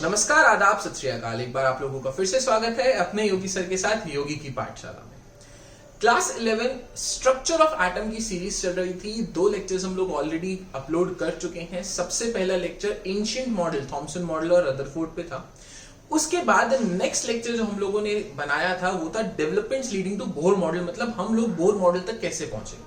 नमस्कार, आदाब, सत श्री अकाल। एक बार आप लोगों का फिर से स्वागत है अपने योगी सर के साथ योगी की पाठशाला में। क्लास 11 स्ट्रक्चर ऑफ एटम की सीरीज चल रही थी। 2 लेक्चर्स हम लोग ऑलरेडी अपलोड कर चुके हैं। सबसे पहला lecture ancient model, Thompson model और रदरफोर्ड पे था। उसके बाद नेक्स्ट लेक्चर जो हम लोगों ने बनाया था वो था developments leading to Bohr model, मतलब हम लोग बोर मॉडल तक कैसे पहुंचे,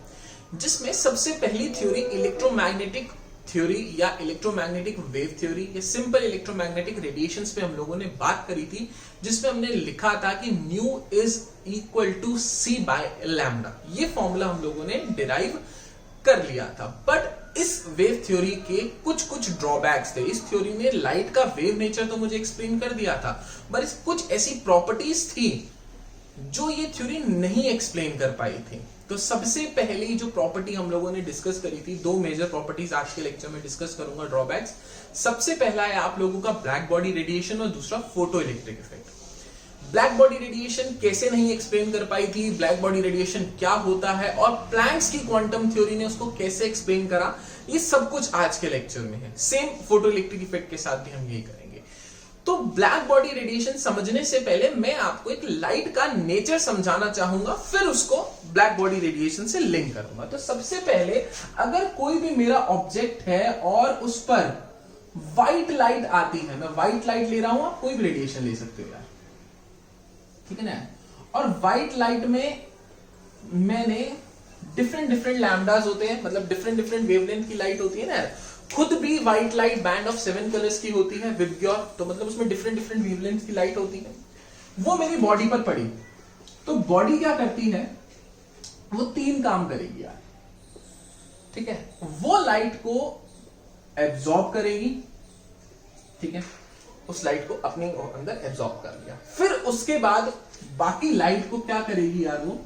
जिसमें सबसे पहली थ्योरी इलेक्ट्रोमैग्नेटिक थ्योरी या इलेक्ट्रोमैग्नेटिक वेव थ्योरी या सिंपल इलेक्ट्रोमैग्नेटिक रेडिएशंस पे हम लोगों ने बात करी थी, जिसमें हमने लिखा था कि nu is equal to c by lambda. ये फॉर्मूला हम लोगों ने डिराइव कर लिया था। बट इस वेव थ्योरी के कुछ ड्रॉबैक्स थे। इस थ्योरी में लाइट का वेव नेचर तो मुझे एक्सप्लेन कर दिया था, पर कुछ ऐसी प्रॉपर्टीज थी जो ये थ्योरी नहीं एक्सप्लेन कर पाई थी। तो सबसे पहली जो प्रॉपर्टी हम लोगों ने डिस्कस करी थी, 2 मेजर प्रॉपर्टीज आज के लेक्चर में डिस्कस करूंगा, ड्रॉबैक्स। सबसे पहला है आप लोगों का ब्लैक बॉडी रेडिएशन और दूसरा photo electric effect. Black body radiation कैसे नहीं एक्सप्लेन कर पाई थी, ब्लैक बॉडी रेडिएशन क्या होता है और प्लैंक्स की क्वांटम थ्योरी ने उसको कैसे एक्सप्लेन करा, ये सब कुछ आज के लेक्चर में है। सेम फोटो इलेक्ट्रिक इफेक्ट के साथ भी हम यही करेंगे। तो ब्लैक बॉडी रेडिएशन समझने से पहले मैं आपको एक लाइट का नेचर समझाना चाहूंगा, फिर उसको ब्लैक बॉडी रेडिएशन से लिंक करूंगा। तो सबसे पहले अगर कोई भी मेरा ऑब्जेक्ट है और उस पर व्हाइट लाइट आती है, मैं व्हाइट लाइट ले रहा हूं, आप कोई भी रेडिएशन ले सकते हो यार, ठीक है ना। और व्हाइट लाइट में मैंने डिफरेंट लैम्डास होते हैं, मतलब डिफरेंट वेवलेंथ की लाइट होती है ना। खुद भी white light band of 7 colours की होती है विबग्योर, तो मतलब उसमें डिफरेंट वेवलेंथ की लाइट होती है। वो मेरी बॉडी पर पड़ी तो बॉडी क्या करती है, वो 3 काम करेगी यार, ठीक है। वो लाइट को एब्जॉर्ब करेगी, ठीक है, उस लाइट को अपने अंदर एब्जॉर्ब कर लिया। फिर उसके बाद बाकी लाइट को क्या करेगी यार, वो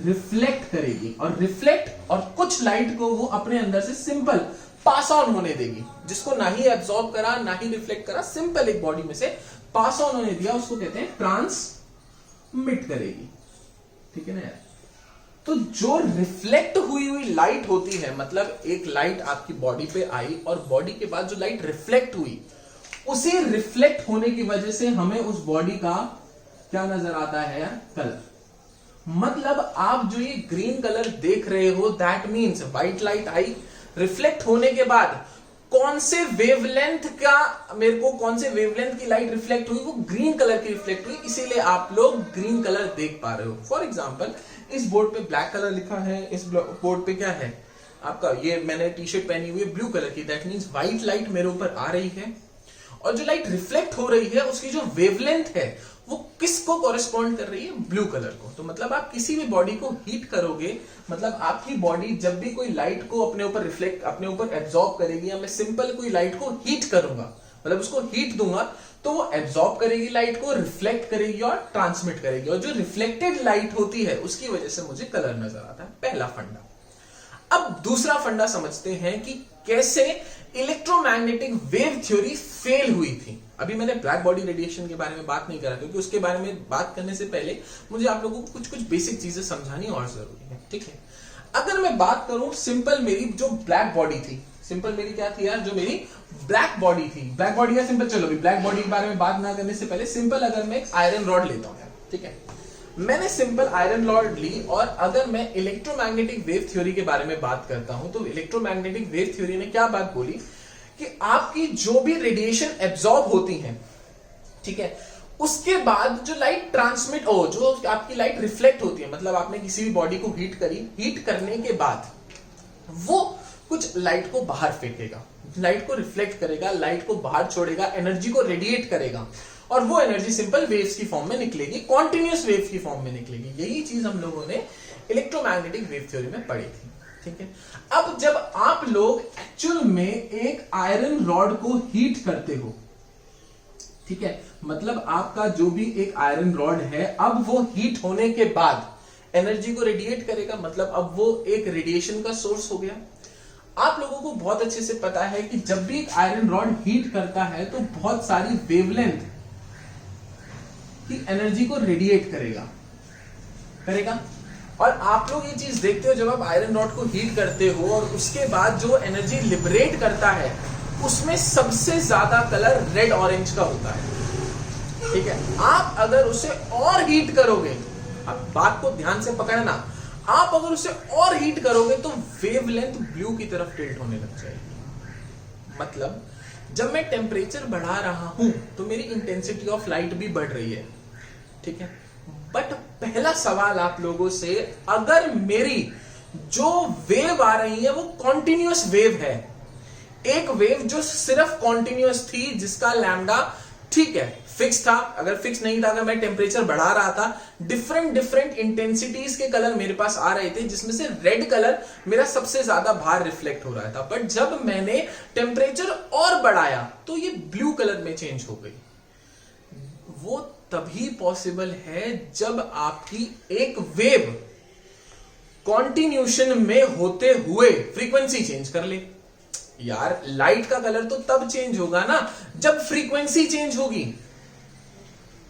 रिफ्लेक्ट करेगी, और रिफ्लेक्ट और कुछ लाइट को वो अपने अंदर से सिंपल पास ऑन होने देगी, जिसको ना ही एब्जॉर्ब करा ना ही रिफ्लेक्ट करा, सिंपल एक बॉडी में से पास ऑन होने दिया, उसको कहते हैं ट्रांसमिट करेगी, ठीक है ना यार। तो जो रिफ्लेक्ट हुई लाइट होती है, मतलब एक लाइट आपकी बॉडी पे आई और बॉडी के बाद जो लाइट रिफ्लेक्ट हुई, उसी रिफ्लेक्ट होने की वजह से हमें उस बॉडी का क्या नजर आता है यार, कलर। मतलब आप जो ये ग्रीन कलर देख रहे हो, that means white light I, reflect होने के बाद कौन से वेवलेंथ की लाइट रिफ्लेक्ट हुई, वो ग्रीन कलर की रिफ्लेक्ट हुई, इसीलिए आप लोग ग्रीन कलर देख पा रहे हो। फॉर एग्जांपल इस बोर्ड पे ब्लैक कलर लिखा है, इस बोर्ड पे क्या है आपका, ये मैंने टी शर्ट पहनी हुई है ब्लू कलर की, दैट मीन्स व्हाइट लाइट मेरे ऊपर आ रही है, और जो लाइट रिफ्लेक्ट हो रही है उसकी जो वेवलेंथ है वो किसको कॉरेस्पॉन्ड कर रही है, ब्लू कलर को। तो मतलब आप किसी भी बॉडी को हीट करोगे, मतलब आपकी बॉडी जब भी कोई लाइट को अपने ऊपर एब्जॉर्ब करेगी, या मैं सिंपल कोई लाइट को हीट करूंगा, मतलब उसको हीट दूंगा, तो वो एब्जॉर्ब करेगी लाइट को, रिफ्लेक्ट करेगी और ट्रांसमिट करेगी, और जो रिफ्लेक्टेड लाइट होती है उसकी वजह से मुझे कलर नजर आता है। पहला फंडा। अब दूसरा फंडा समझते हैं कि कैसे इलेक्ट्रोमैग्नेटिक वेव थ्योरी फेल हुई थी। अभी मैंने ब्लैक बॉडी रेडिएशन के बारे में बात नहीं करा, क्योंकि उसके बारे में बात करने से पहले मुझे आप लोगों को कुछ बेसिक चीजें समझानी और जरूरी है, ठीक है। अगर मैं बात करूं सिंपल मेरी जो ब्लैक बॉडी थी, सिंपल मेरी क्या थी यार, जो मेरी ब्लैक बॉडी थी, ब्लैक बॉडी या सिंपल, चलो ब्लैक बॉडी के बारे में बात ना करने से पहले सिंपल अगर मैं एक आयरन रॉड लेता हूं यार, ठीक है, मैंने सिंपल आयरन रॉड ली, और अगर मैं इलेक्ट्रोमैग्नेटिक वेव थ्योरी के बारे में बात करता हूं, तो इलेक्ट्रोमैग्नेटिक वेव थ्योरी ने क्या बात बोली कि आपकी जो भी रेडिएशन एब्जॉर्ब होती है, ठीक है, उसके बाद जो लाइट ट्रांसमिट जो आपकी लाइट रिफ्लेक्ट होती है, मतलब आपने किसी भी बॉडी को हीट करी, हीट करने के बाद वो कुछ लाइट को बाहर फेंकेगा, लाइट को रिफ्लेक्ट करेगा, लाइट को बाहर छोड़ेगा, एनर्जी को रेडिएट करेगा, और वो एनर्जी सिंपल वेव्स की फॉर्म में निकलेगी, कॉन्टिन्यूअस वेव की फॉर्म में निकलेगी। यही चीज हम लोगों ने इलेक्ट्रोमैग्नेटिक वेव थ्योरी में पढ़ी थी, ठीक है। अब जब आप लोग एक्चुअल में एक आयरन रॉड को हीट करते हो, ठीक है, मतलब आपका जो भी एक आयरन रॉड है, अब वो हीट होने के बाद एनर्जी को रेडिएट करेगा, मतलब अब वो एक रेडिएशन का सोर्स हो गया। आप लोगों को बहुत अच्छे से पता है कि जब भी एक आयरन रॉड हीट करता है तो बहुत सारी वेवलेंथ की एनर्जी को रेडिएट करेगा। और आप लोग ये चीज देखते हो, जब आप आयरन रॉड को हीट करते हो और उसके बाद जो एनर्जी लिबरेट करता है उसमें सबसे ज्यादा कलर रेड ऑरेंज का होता है। ठीक है, आप अगर उसे और हीट करोगे, अब बात को ध्यान से पकड़ना, आप अगर उसे और हीट करोगे तो वेवलेंथ ब्लू की तरफ टिल्ट होने लग जाएगी। मतलब जब मैं टेम्परेचर बढ़ा रहा हूं तो मेरी इंटेंसिटी ऑफ लाइट भी बढ़ रही है। ठीक है, बट पहला सवाल आप लोगों से, अगर मेरी जो वेव आ रही है वो कॉन्टिन्यूअस वेव है, एक वेव जो सिर्फ कॉन्टिन्यूअस थी, जिसका लैम्डा ठीक है फिक्स था, अगर फिक्स नहीं था, अगर मैं टेम्परेचर बढ़ा रहा था, डिफरेंट इंटेंसिटीज के कलर मेरे पास आ रहे थे, जिसमें से रेड कलर मेरा सबसे ज्यादा बाहर रिफ्लेक्ट हो रहा था। बट जब मैंने टेम्परेचर और बढ़ाया तो ये ब्लू कलर में चेंज हो गई। वो तभी पॉसिबल है जब आपकी एक वेव कॉन्टिन्यूशन में होते हुए फ्रीक्वेंसी चेंज कर ले। यार लाइट का कलर तो तब चेंज होगा ना जब फ्रीक्वेंसी चेंज होगी।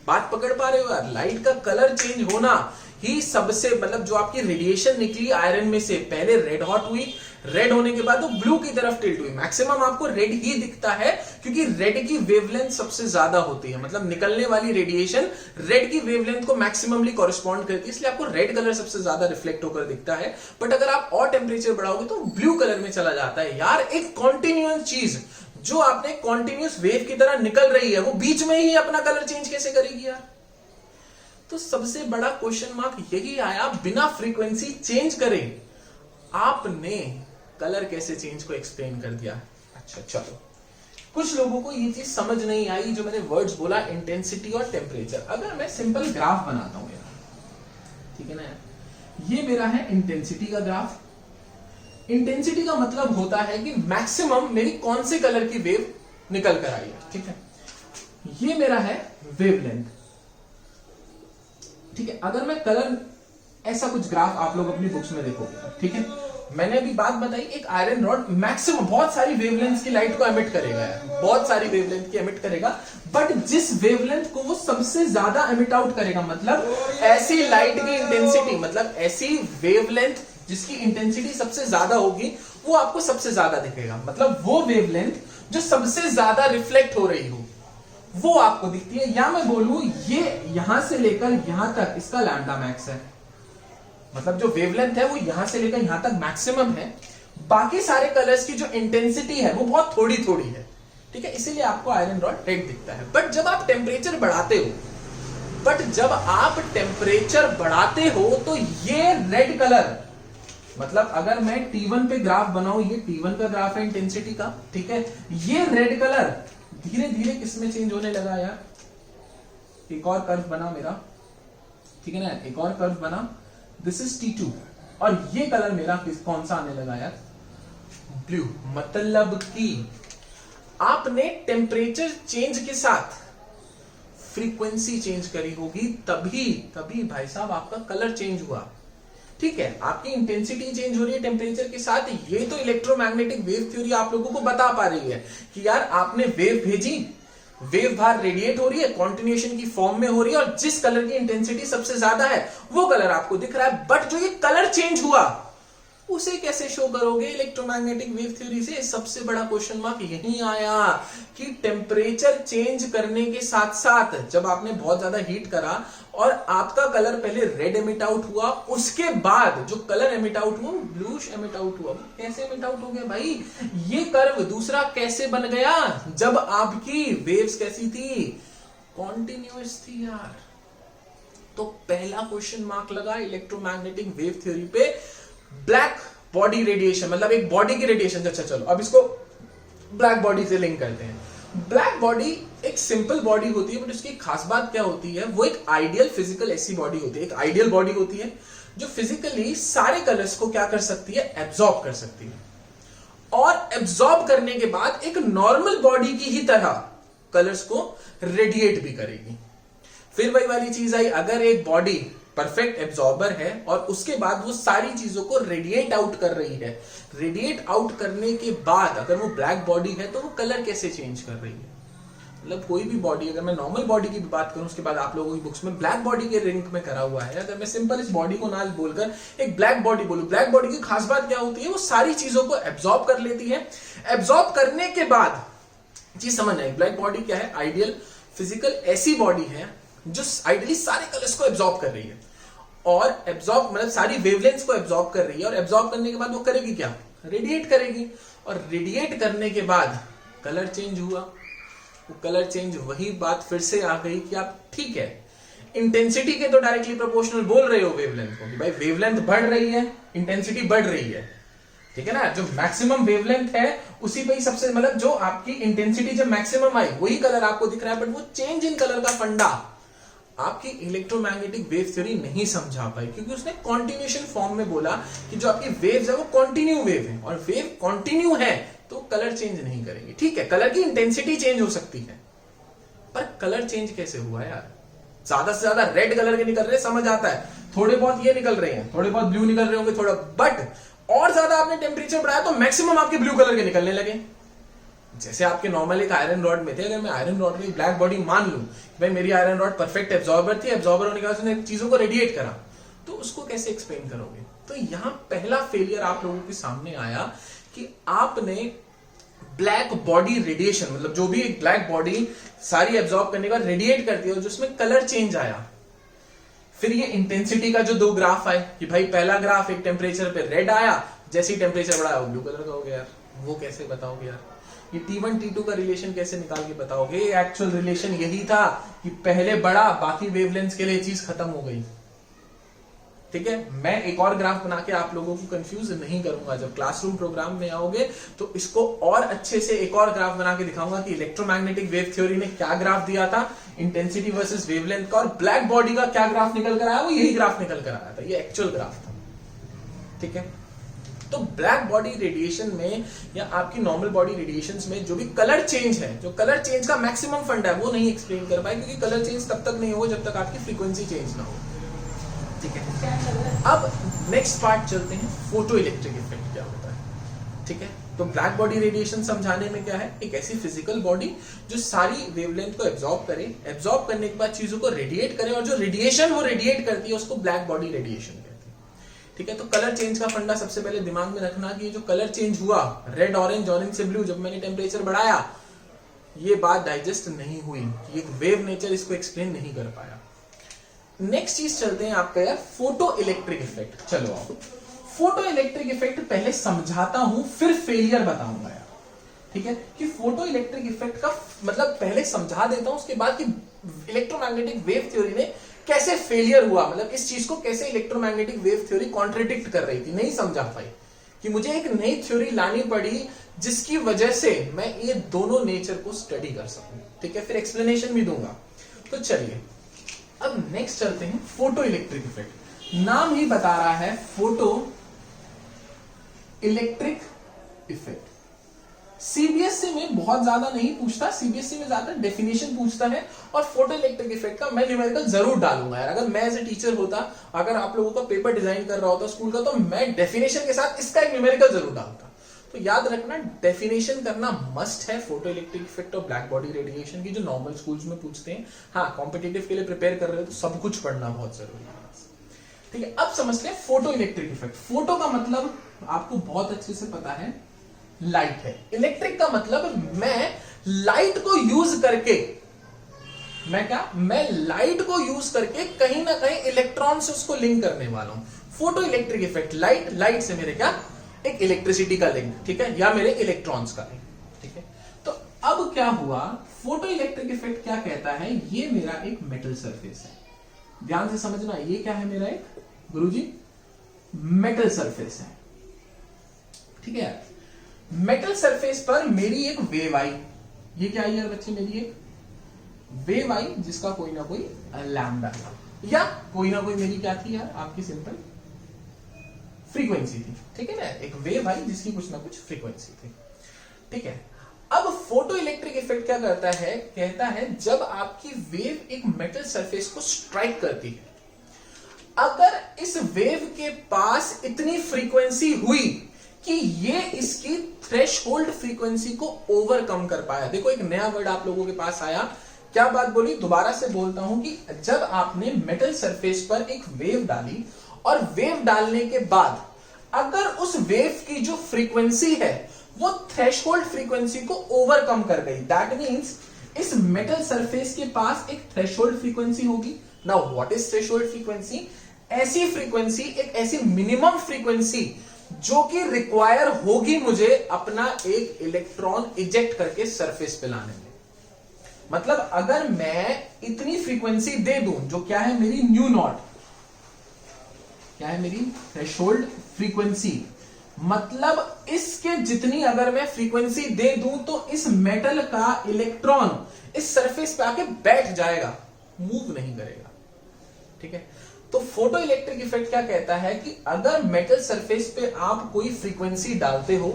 बात पकड़ पा रहे हो यार? लाइट का कलर चेंज होना ही सबसे, मतलब जो आपकी रेडिएशन निकली आयरन में से, पहले रेड हॉट हुई, रेड होने के बाद वो ब्लू की तरफ टिल्ट हुई। मैक्सिमम आपको रेड ही दिखता है क्योंकि रेड की वेवलेंथ सबसे ज्यादा होती है, मतलब निकलने वाली रेडिएशन रेड की वेवलेंथ को मैक्सिममली कॉरेस्पॉन्ड करती है, इसलिए आपको रेड कलर सबसे ज्यादा रिफ्लेक्ट होकर दिखता है। बट अगर आप और टेम्परेचर बढ़ाओगे तो ब्लू कलर में चला जाता है। यार एक कॉन्टिन्यूअस चीज जो आपने कॉन्टिन्यूअस वेव की तरह निकल रही है, वो बीच में ही अपना कलर चेंज कैसे करेगी यार? तो सबसे बड़ा क्वेश्चन मार्क यही आया, बिना फ्रीक्वेंसी चेंज करे आपने कलर कैसे चेंज को एक्सप्लेन कर दिया। अच्छा चलो, कुछ लोगों को ये चीज समझ नहीं आई जो मैंने वर्ड्स बोला, इंटेंसिटी और टेम्परेचर। अगर मैं सिंपल ग्राफ बनाता हूं यार, ठीक है ना यार, ये मेरा है इंटेंसिटी का ग्राफ। इंटेंसिटी का मतलब होता है कि मैक्सिमम मेरी कौन से कलर की वेव निकल कर आई है। ठीक है, ये मेरा है वेवलेंथ। ठीक है, अगर मैं कलर, ऐसा कुछ ग्राफ आप लोग अपनी बुक्स में देखोगे, ठीक है, मैंने अभी बात बताई, एक आयरन रॉड मैक्सिमम बहुत सारी वेवलेंथ की लाइट को एमिट करेगा, बहुत सारी वेवलेंथ की एमिट करेगा, बट जिस वेवलेंथ को वो सबसे ज्यादा एमिट आउट करेगा, मतलब ऐसी लाइट की इंटेंसिटी, मतलब ऐसी वेवलेंथ जिसकी इंटेंसिटी सबसे ज्यादा होगी, वो आपको सबसे ज्यादा दिखेगा। मतलब वो वेवलेंथ जो सबसे ज्यादा रिफ्लेक्ट हो रही हो वो आपको दिखती है। या मैं बोलूं ये यहां से लेकर यहां तक इसका लैम्डा मैक्स है, मतलब जो वेवलेंथ है वो यहां से लेकर यहां तक मैक्सिमम है, बाकी सारे कलर्स की जो इंटेंसिटी है वो बहुत थोड़ी थोड़ी है। ठीक है, इसीलिए आपको आयरन रॉड रेड दिखता है। बट जब आप टेम्परेचर बढ़ाते हो, तो ये रेड कलर, मतलब अगर मैं T1 पे ग्राफ बनाऊं, ये T1 का ग्राफ है इंटेंसिटी का, ठीक है, ये रेड कलर धीरे धीरे किसमें चेंज होने लगा यार? एक और कर्व बना मेरा, ठीक है ना, एक और कर्व बना, दिस इज T2, और ये कलर मेरा कौन सा आने लगा यार? ब्लू। मतलब कि आपने टेम्परेचर चेंज के साथ फ्रीक्वेंसी चेंज करी होगी, तभी भाई साहब आपका कलर चेंज हुआ। ठीक है, आपकी इंटेंसिटी चेंज हो रही है टेम्परेचर के साथ। ये तो इलेक्ट्रोमैग्नेटिक वेव थ्योरी आप लोगों को बता पा रही है कि यार आपने वेव भेजी, वेव बाहर रेडिएट हो रही है, कॉन्टिन्यूएशन की फॉर्म में हो रही है, और जिस कलर की इंटेंसिटी सबसे ज्यादा है वो कलर आपको दिख रहा है। बट जो ये कलर चेंज हुआ उसे कैसे शो करोगे इलेक्ट्रोमैग्नेटिक वेव थ्योरी से? सबसे बड़ा क्वेश्चन मार्क यही आया कि टेम्परेचर चेंज करने के साथ साथ जब आपने बहुत ज्यादा हीट करा और आपका कलर पहले रेड एमिट आउट हुआ, उसके बाद जो कलर एमिट आउट हुआ ब्लूइश एमिट आउट हुआ। कैसे एमिट आउट हो गया भाई? ये कर्व दूसरा कैसे बन गया जब आपकी वेव्स कैसी थी? कॉन्टिन्यूअस थी यार। तो पहला क्वेश्चन मार्क लगा इलेक्ट्रोमैग्नेटिक वेव थ्योरी पे। ब्लैक बॉडी रेडिएशन, मतलब एक बॉडी की रेडिएशन। अच्छा चलो अब इसको ब्लैक बॉडी से लिंक करते हैं। ब्लैक बॉडी एक सिंपल बॉडी होती है, बट उसकी खास बात क्या होती है? वो एक आइडियल फिजिकल ऐसी बॉडी होती है, एक आइडियल बॉडी होती है जो फिजिकली सारे कलर्स को क्या कर सकती है? एब्जॉर्ब कर सकती है, और एब्जॉर्ब करने के बाद एक नॉर्मल बॉडी की ही तरह कलर्स को रेडिएट भी करेगी। फिर वही वाली चीज आई, अगर एक बॉडी परफेक्ट एब्जॉर्बर है और उसके बाद वो सारी चीजों को रेडिएट आउट कर रही है, रेडिएट आउट करने के बाद अगर वो ब्लैक बॉडी है तो वो कलर कैसे चेंज कर रही है? मतलब कोई भी बॉडी, अगर मैं नॉर्मल बॉडी की बात करूं, उसके बाद आप लोगों की बुक्स में ब्लैक बॉडी के लिंक में करा हुआ है, अगर मैं सिंपल इस बॉडी को ना बोलकर एक ब्लैक बॉडी बोलूं, ब्लैक बॉडी की खास बात क्या होती है, वो सारी चीजों को एब्जॉर्ब कर लेती है। एब्जॉर्ब करने के बाद चीज समझ आए, ब्लैक बॉडी क्या है, आइडियल फिजिकल ऐसी बॉडी है जो आइडियली सारे कलर्स को एब्जॉर्ब कर रही है, और एब्जॉर्ब मतलब सारी वेवलेंथ्स को एब्जॉर्ब कर रही है, और एब्जॉर्ब करने के बाद वो करेगी क्या, रेडिएट करेगी, और रेडिएट करने के बाद कलर चेंज हुआ। वो कलर चेंज, वही बात फिर से आ गई कि आप ठीक है इंटेंसिटी के तो डायरेक्टली प्रोपोर्शनल बोल रहे हो वेवलेंथ को, कि भाई वेवलेंथ बढ़ रही है, इंटेंसिटी बढ़ रही है, ठीक है ना। जो मैक्सिमम वेवलेंथ है उसी पे ही सबसे, मतलब जो आपकी इंटेंसिटी जब मैक्सिमम आई वही कलर आपको दिख रहा है, बट वो चेंज इन कलर का फंडा आपकी इलेक्ट्रोमैग्नेटिक वेव थ्योरी नहीं समझा पाई, क्योंकि उसने कॉन्टिन्यूएशन फॉर्म में बोला कि जो आपकी वेव्स है वो कॉन्टिन्यू वेव है, और वेव कॉन्टिन्यू है तो कलर चेंज नहीं करेंगे। ठीक है, कलर की इंटेंसिटी चेंज हो सकती है, पर कलर चेंज कैसे हुआ यार, ज्यादा से ज्यादा रेड कलर के निकल रहे, समझ आता है, थोड़े बहुत ये निकल रहे हैं, थोड़े बहुत ब्लू निकल रहे होंगे थोड़ा, बट और ज्यादा आपने टेम्परेचर बढ़ाया तो मैक्सिमम आपके ब्लू कलर के निकलने लगे। जैसे आपके नॉर्मल एक आयरन रॉड में थे, अगर मैं आयरन रॉड में ब्लैक बॉडी मान लूं, भाई मेरी आयरन रॉड परफेक्ट एब्जॉर्बर थी, एब्जॉर्बर होने के बाद उसने चीजों को रेडिएट करा, तो उसको कैसे एक्सप्लेन करोगे। तो यहां पहला फेलियर आप लोगों के सामने आया कि आपने ब्लैक बॉडी रेडिएशन, मतलब जो भी एक ब्लैक बॉडी सारी एब्जॉर्ब करने के बाद रेडिएट करती है, और जिसमें कलर चेंज आया। फिर ये इंटेंसिटी का जो दो ग्राफ आए कि भाई पहला ग्राफ एक टेम्परेचर पे रेड आया, जैसे ही टेम्परेचर बढ़ाया वो ब्लू कलर का हो गया यार, वो कैसे बताओगे यार, ये T1 T2 का रिलेशन कैसे निकाल के बताओगे। एक्चुअल रिलेशन यही था कि पहले बढ़ा, बाकी वेवलेंथ्स के लिए चीज खत्म हो गई। ठीक है, मैं एक और ग्राफ बना के आप लोगों को कंफ्यूज नहीं करूंगा, जब क्लासरूम प्रोग्राम में आओगे तो इसको और अच्छे से एक और ग्राफ बना के दिखाऊंगा कि इलेक्ट्रोमैग्नेटिक वेव थ्योरी ने क्या ग्राफ दिया था, इंटेंसिटी वर्सेस वेवलेंथ का, और ब्लैक बॉडी का क्या ग्राफ निकल कर आया, वो यही ग्राफ निकल कर आया था, ये एक्चुअल ग्राफ था। ठीक है, तो ब्लैक बॉडी रेडिएशन में या आपकी नॉर्मल बॉडी रेडिएशंस में जो भी कलर चेंज है, जो कलर चेंज का मैक्सिमम फंड है, वो नहीं एक्सप्लेन कर पाए, क्योंकि कलर चेंज तब तक नहीं हो जब तक आपकी फ्रीक्वेंसी चेंज ना हो। ठीक है, अब नेक्स्ट पार्ट चलते हैं, फोटो इलेक्ट्रिक इफेक्ट क्या होता है। ठीक है, तो ब्लैक बॉडी रेडिएशन समझाने में क्या है, एक ऐसी फिजिकल बॉडी जो सारी वेवलेंथ को एब्जॉर्ब करे, एब्जॉर्ब करने के बाद चीजों को रेडिएट करे, और जो रेडिएशन वो रेडिएट करती है उसको ब्लैक बॉडी रेडिएशन कहते हैं। ठीक है, तो कलर चेंज का फंडा सबसे पहले दिमाग में रखना कि जो कलर चेंज हुआ, रेड ऑरेंज, ऑरेंज से ब्लू, जब मैंने टेम्परेचर बढ़ाया, ये बात डाइजेस्ट नहीं हुई, ये वेव नेचर इसको एक्सप्लेन नहीं कर पाया। नेक्स्ट चीज चलते हैं आपका यार, फोटो इलेक्ट्रिक इफेक्ट। चलो आओ, फोटो इलेक्ट्रिक इफेक्ट पहले समझाता हूं, फिर फेलियर बताऊंगा यार। ठीक है, कि फोटो इलेक्ट्रिक इफेक्ट का मतलब पहले समझा देता हूं, उसके बाद कि इलेक्ट्रोमैग्नेटिक वेव थ्योरी ने कैसे फेलियर हुआ, मतलब इस चीज को कैसे इलेक्ट्रोमैग्नेटिक वेव थ्योरी कॉन्ट्रडिक्ट कर रही थी, नहीं समझा पाई, कि मुझे एक नई थ्योरी लानी पड़ी जिसकी वजह से मैं ये दोनों नेचर को स्टडी कर सकूं। ठीक है, फिर एक्सप्लेनेशन भी दूंगा। तो चलिए अब नेक्स्ट चलते हैं, फोटो इलेक्ट्रिक इफेक्ट। नाम ही बता रहा है फोटो इलेक्ट्रिक इफेक्ट। सीबीएसई में बहुत ज्यादा नहीं पूछता, सीबीएसई में ज्यादा डेफिनेशन पूछता है, और फोटो इलेक्ट्रिक इफेक्ट का मैं न्यूमेरिकल जरूर डालूंगा यार। अगर मैं एज ए टीचर होता, अगर आप लोगों का पेपर डिजाइन कर रहा होता स्कूल का, तो मैं डेफिनेशन के साथ इसका एक न्यूमेरिकल जरूर डालता। तो याद रखना, डेफिनेशन करना मस्ट है फोटो इलेक्ट्रिक इफेक्ट और ब्लैक बॉडी रेडिएशन की, जो नॉर्मल स्कूल्स में पूछते हैं। हाँ, कॉम्पिटिटिव के लिए प्रिपेयर कर रहे हो तो सब कुछ पढ़ना बहुत जरूरी है। ठीक है, अब समझते हैं फोटो इलेक्ट्रिक इफेक्ट। फोटो का मतलब आपको बहुत अच्छे से पता है, लाइट है। इलेक्ट्रिक का मतलब मैं लाइट को यूज करके, मैं लाइट को यूज करके कहीं ना कहीं इलेक्ट्रॉन से उसको लिंक करने वाला हूं। फोटो इलेक्ट्रिक इफेक्ट, लाइट से मेरे क्या, एक इलेक्ट्रिसिटी का लिंक, ठीक है, या मेरे इलेक्ट्रॉन्स का लिंक। ठीक है, तो अब क्या हुआ, फोटो इलेक्ट्रिक इफेक्ट क्या कहता है, ये मेरा एक मेटल सरफेस है। ध्यान से समझना, ये क्या है मेरा एक, गुरुजी, मेटल सरफेस है। ठीक है, मेटल सरफेस पर मेरी एक वेव आई। ये क्या आई यार बच्चे, मेरी एक वेव आई जिसका कोई ना कोई लैम्डा था, या कोई ना कोई मेरी क्या थी यार, आपकी सिंपल फ्रीक्वेंसी थी। ठीक है ना, एक वेव आई जिसकी कुछ ना कुछ फ्रीक्वेंसी थी। ठीक है, अब फोटो इलेक्ट्रिक इफेक्ट क्या करता है, कहता है जब आपकी वेव एक मेटल सरफेस को स्ट्राइक करती है, अगर इस वेव के पास इतनी फ्रीक्वेंसी हुई कि ये इसकी थ्रेशहोल्ड फ्रीक्वेंसी को ओवरकम कर पाया। देखो एक नया वर्ड आप लोगों के पास आया, क्या बात बोली, दोबारा से बोलता हूं कि जब आपने मेटल सरफेस पर एक वेव डाली और वेव डालने के बाद अगर उस वेव की जो फ्रीक्वेंसी है वो थ्रेशहोल्ड फ्रीक्वेंसी को ओवरकम कर गई, दैट मींस इस मेटल सरफेस के पास एक थ्रेशहोल्ड फ्रीक्वेंसी होगी। Now what is threshold frequency? ऐसी फ्रीक्वेंसी, एक ऐसी मिनिमम फ्रीक्वेंसी जो कि रिक्वायर होगी मुझे अपना एक इलेक्ट्रॉन इजेक्ट करके सरफेस पे लाने में। मतलब अगर मैं इतनी फ्रीक्वेंसी दे दूं, जो क्या है मेरी न्यू नॉट, क्या है मेरी थ्रेशहोल्ड फ्रीक्वेंसी, मतलब इसके जितनी अगर मैं फ्रीक्वेंसी दे दूं तो इस मेटल का इलेक्ट्रॉन इस सरफेस पे आके बैठ जाएगा, मूव नहीं करेगा। ठीक है, तो फोटो इलेक्ट्रिक इफेक्ट क्या कहता है कि अगर मेटल सरफेस पे आप कोई फ्रीक्वेंसी डालते हो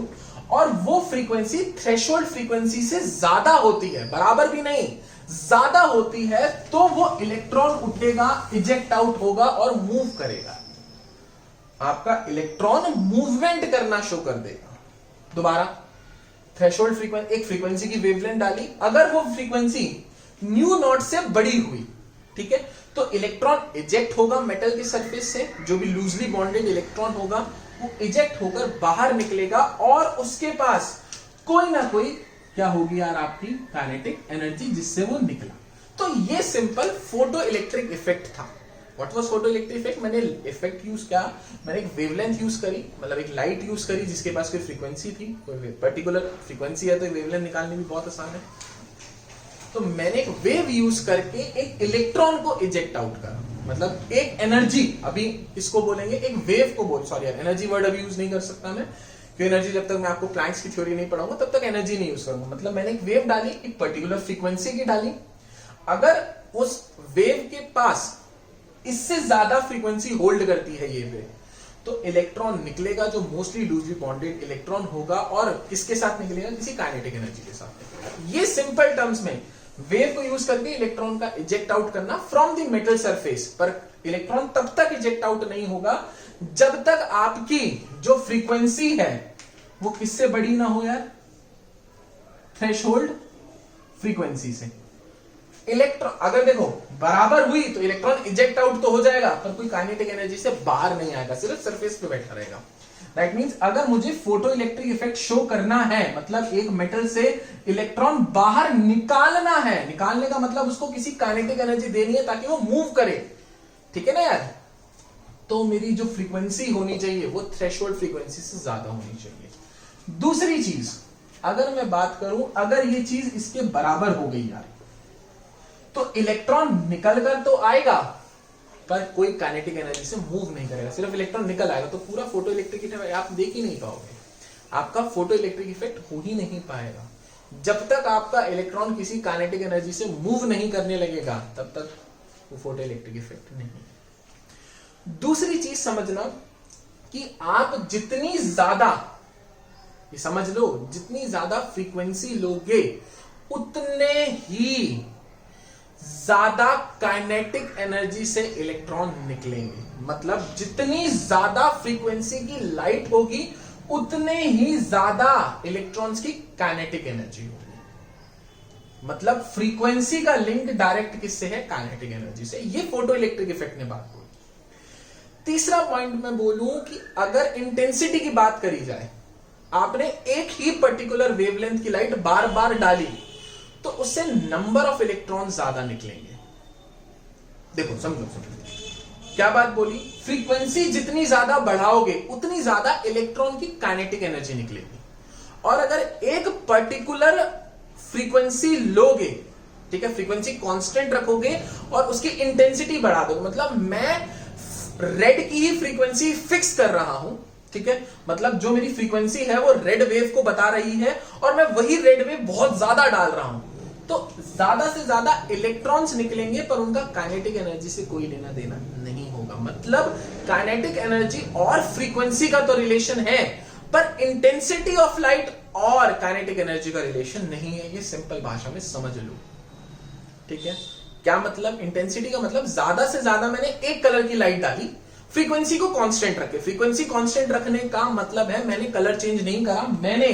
और वो फ्रीक्वेंसी थ्रेशहोल्ड फ्रीक्वेंसी से ज्यादा होती है, बराबर भी नहीं, ज्यादा होती है, तो वो इलेक्ट्रॉन उठेगा, इजेक्ट आउट होगा और मूव करेगा। आपका इलेक्ट्रॉन मूवमेंट करना शो कर देगा। दोबारा, थ्रेशहोल्ड फ्रीक्वेंसी, एक फ्रीक्वेंसी की वेवलेंथ डाली, अगर वो फ्रीक्वेंसी न्यू नॉट से बड़ी हुई, ठीक है, तो इलेक्ट्रॉन इजेक्ट होगा मेटल के सरफेस से, जो भी लूजली बॉन्डेड इलेक्ट्रॉन होगा वो इजेक्ट होकर बाहर निकलेगा और उसके पास कोई ना कोई क्या होगी यार आपकी काइनेटिक एनर्जी जिससे वो निकला। तो ये सिंपल फोटो इलेक्ट्रिक इफेक्ट था। What was photo electric effect? मैंने इफेक्ट यूज किया, मैंने एक वेवलेंथ यूज करी, मतलब एक लाइट यूज करी जिसके पास कोई फ्रीक्वेंसी थी, कोई पर्टिकुलर फ्रीक्वेंसी है, तो वेवलेंथ निकालनी भी बहुत आसान है। तो मैंने एक वेव यूज करके एक इलेक्ट्रॉन को इजेक्ट आउट करा, मतलब एक एनर्जी, अभी इसको बोलेंगे एक वेव को बोल, सॉरी यार एनर्जी वर्ड अभी यूज नहीं कर सकता मैं, क्योंकि एनर्जी जब तक मैं आपको प्लैंक्स की थ्योरी नहीं पढ़ाऊंगा तब तक एनर्जी नहीं यूज करूंगा। मतलब मैंने एक वेव डाली, एक पर्टिकुलर फ्रीक्वेंसी की डाली, अगर उस वेव के पास इससे ज्यादा फ्रीक्वेंसी होल्ड करती है ये वेव, तो इलेक्ट्रॉन निकलेगा जो मोस्टली लूजली बॉन्डेड इलेक्ट्रॉन होगा, और किसके साथ निकलेगा? किसी काइनेटिक एनर्जी के साथ निकलेगा। ये सिंपल टर्म्स में वेव को यूज करके इलेक्ट्रॉन का इजेक्ट आउट करना फ्रॉम द मेटल सरफेस। पर इलेक्ट्रॉन तब तक इजेक्ट आउट नहीं होगा जब तक आपकी जो फ्रीक्वेंसी है वो किससे बड़ी ना हो यार? थ्रेशहोल्ड फ्रीक्वेंसी से। इलेक्ट्रॉन अगर देखो बराबर हुई तो इलेक्ट्रॉन इजेक्ट आउट तो हो जाएगा, पर कोई काइनेटिक एनर्जी से बाहर नहीं आएगा, सिर्फ सरफेस पे बैठा रहेगा। दैट मींस अगर मुझे फोटो इलेक्ट्रिक इफेक्ट शो करना है, मतलब एक मेटल से इलेक्ट्रॉन बाहर निकालना है, निकालने का मतलब उसको किसी काइनेटिक एनर्जी देनी है ताकि वो मूव करे, ठीक है ना यार, तो मेरी जो फ्रीक्वेंसी होनी चाहिए वो थ्रेशहोल्ड फ्रीक्वेंसी से ज्यादा होनी चाहिए। दूसरी चीज अगर मैं बात करूं, अगर ये चीज इसके बराबर हो गई यार, तो इलेक्ट्रॉन निकल कर तो आएगा पर कोई काइनेटिक एनर्जी से मूव नहीं करेगा, सिर्फ इलेक्ट्रॉन निकल आएगा, तो पूरा फोटो इलेक्ट्रिक इफेक्ट आप देख ही नहीं पाओगे, आपका फोटो इलेक्ट्रिक इफेक्ट हो ही नहीं पाएगा। जब तक आपका इलेक्ट्रॉन किसी काइनेटिक एनर्जी से मूव नहीं करने लगेगा तब तक वो फोटो इलेक्ट्रिक इफेक्ट नहीं। दूसरी चीज समझना कि आप जितनी ज्यादा, ये समझ लो, जितनी ज्यादा फ्रीक्वेंसी लोगे उतने ही ज्यादा काइनेटिक एनर्जी से इलेक्ट्रॉन निकलेंगे। मतलब जितनी ज्यादा फ्रीक्वेंसी की लाइट होगी उतने ही ज्यादा इलेक्ट्रॉन्स की काइनेटिक एनर्जी होगी। मतलब फ्रीक्वेंसी का लिंक डायरेक्ट किससे है? काइनेटिक एनर्जी से। ये फोटो इलेक्ट्रिक इफेक्ट ने बात बोली। तीसरा पॉइंट मैं बोलूं कि अगर इंटेंसिटी की बात करी जाए, आपने एक ही पर्टिकुलर वेवलेंथ की लाइट बार बार डाली तो उससे नंबर ऑफ इलेक्ट्रॉन ज्यादा निकलेंगे। देखो समझो क्या बात बोली, फ्रीक्वेंसी जितनी ज्यादा बढ़ाओगे उतनी ज्यादा इलेक्ट्रॉन की काइनेटिक एनर्जी निकलेगी, और अगर एक पर्टिकुलर फ्रीक्वेंसी लोगे, ठीक है, फ्रीक्वेंसी कांस्टेंट रखोगे और उसकी इंटेंसिटी बढ़ा दोगे, मतलब मैं रेड की ही फ्रीक्वेंसी फिक्स कर रहा हूं, ठीक है, मतलब जो मेरी फ्रीक्वेंसी है वो रेड वेव को बता रही है और मैं वही रेड वेव बहुत ज्यादा डाल रहा हूं, तो ज्यादा से ज्यादा इलेक्ट्रॉन्स निकलेंगे पर उनका काइनेटिक एनर्जी से कोई लेना देना नहीं होगा। मतलब काइनेटिक एनर्जी और फ्रीक्वेंसी का तो रिलेशन है, पर इंटेंसिटी ऑफ लाइट और काइनेटिक एनर्जी का रिलेशन नहीं है। ये सिंपल भाषा में समझ लो, ठीक है। क्या मतलब? इंटेंसिटी का मतलब ज्यादा से ज्यादा मैंने एक कलर की लाइट डाली, फ्रीक्वेंसी को कांस्टेंट रखे। फ्रीक्वेंसी कांस्टेंट रखने का मतलब है मैंने कलर चेंज नहीं करा, मैंने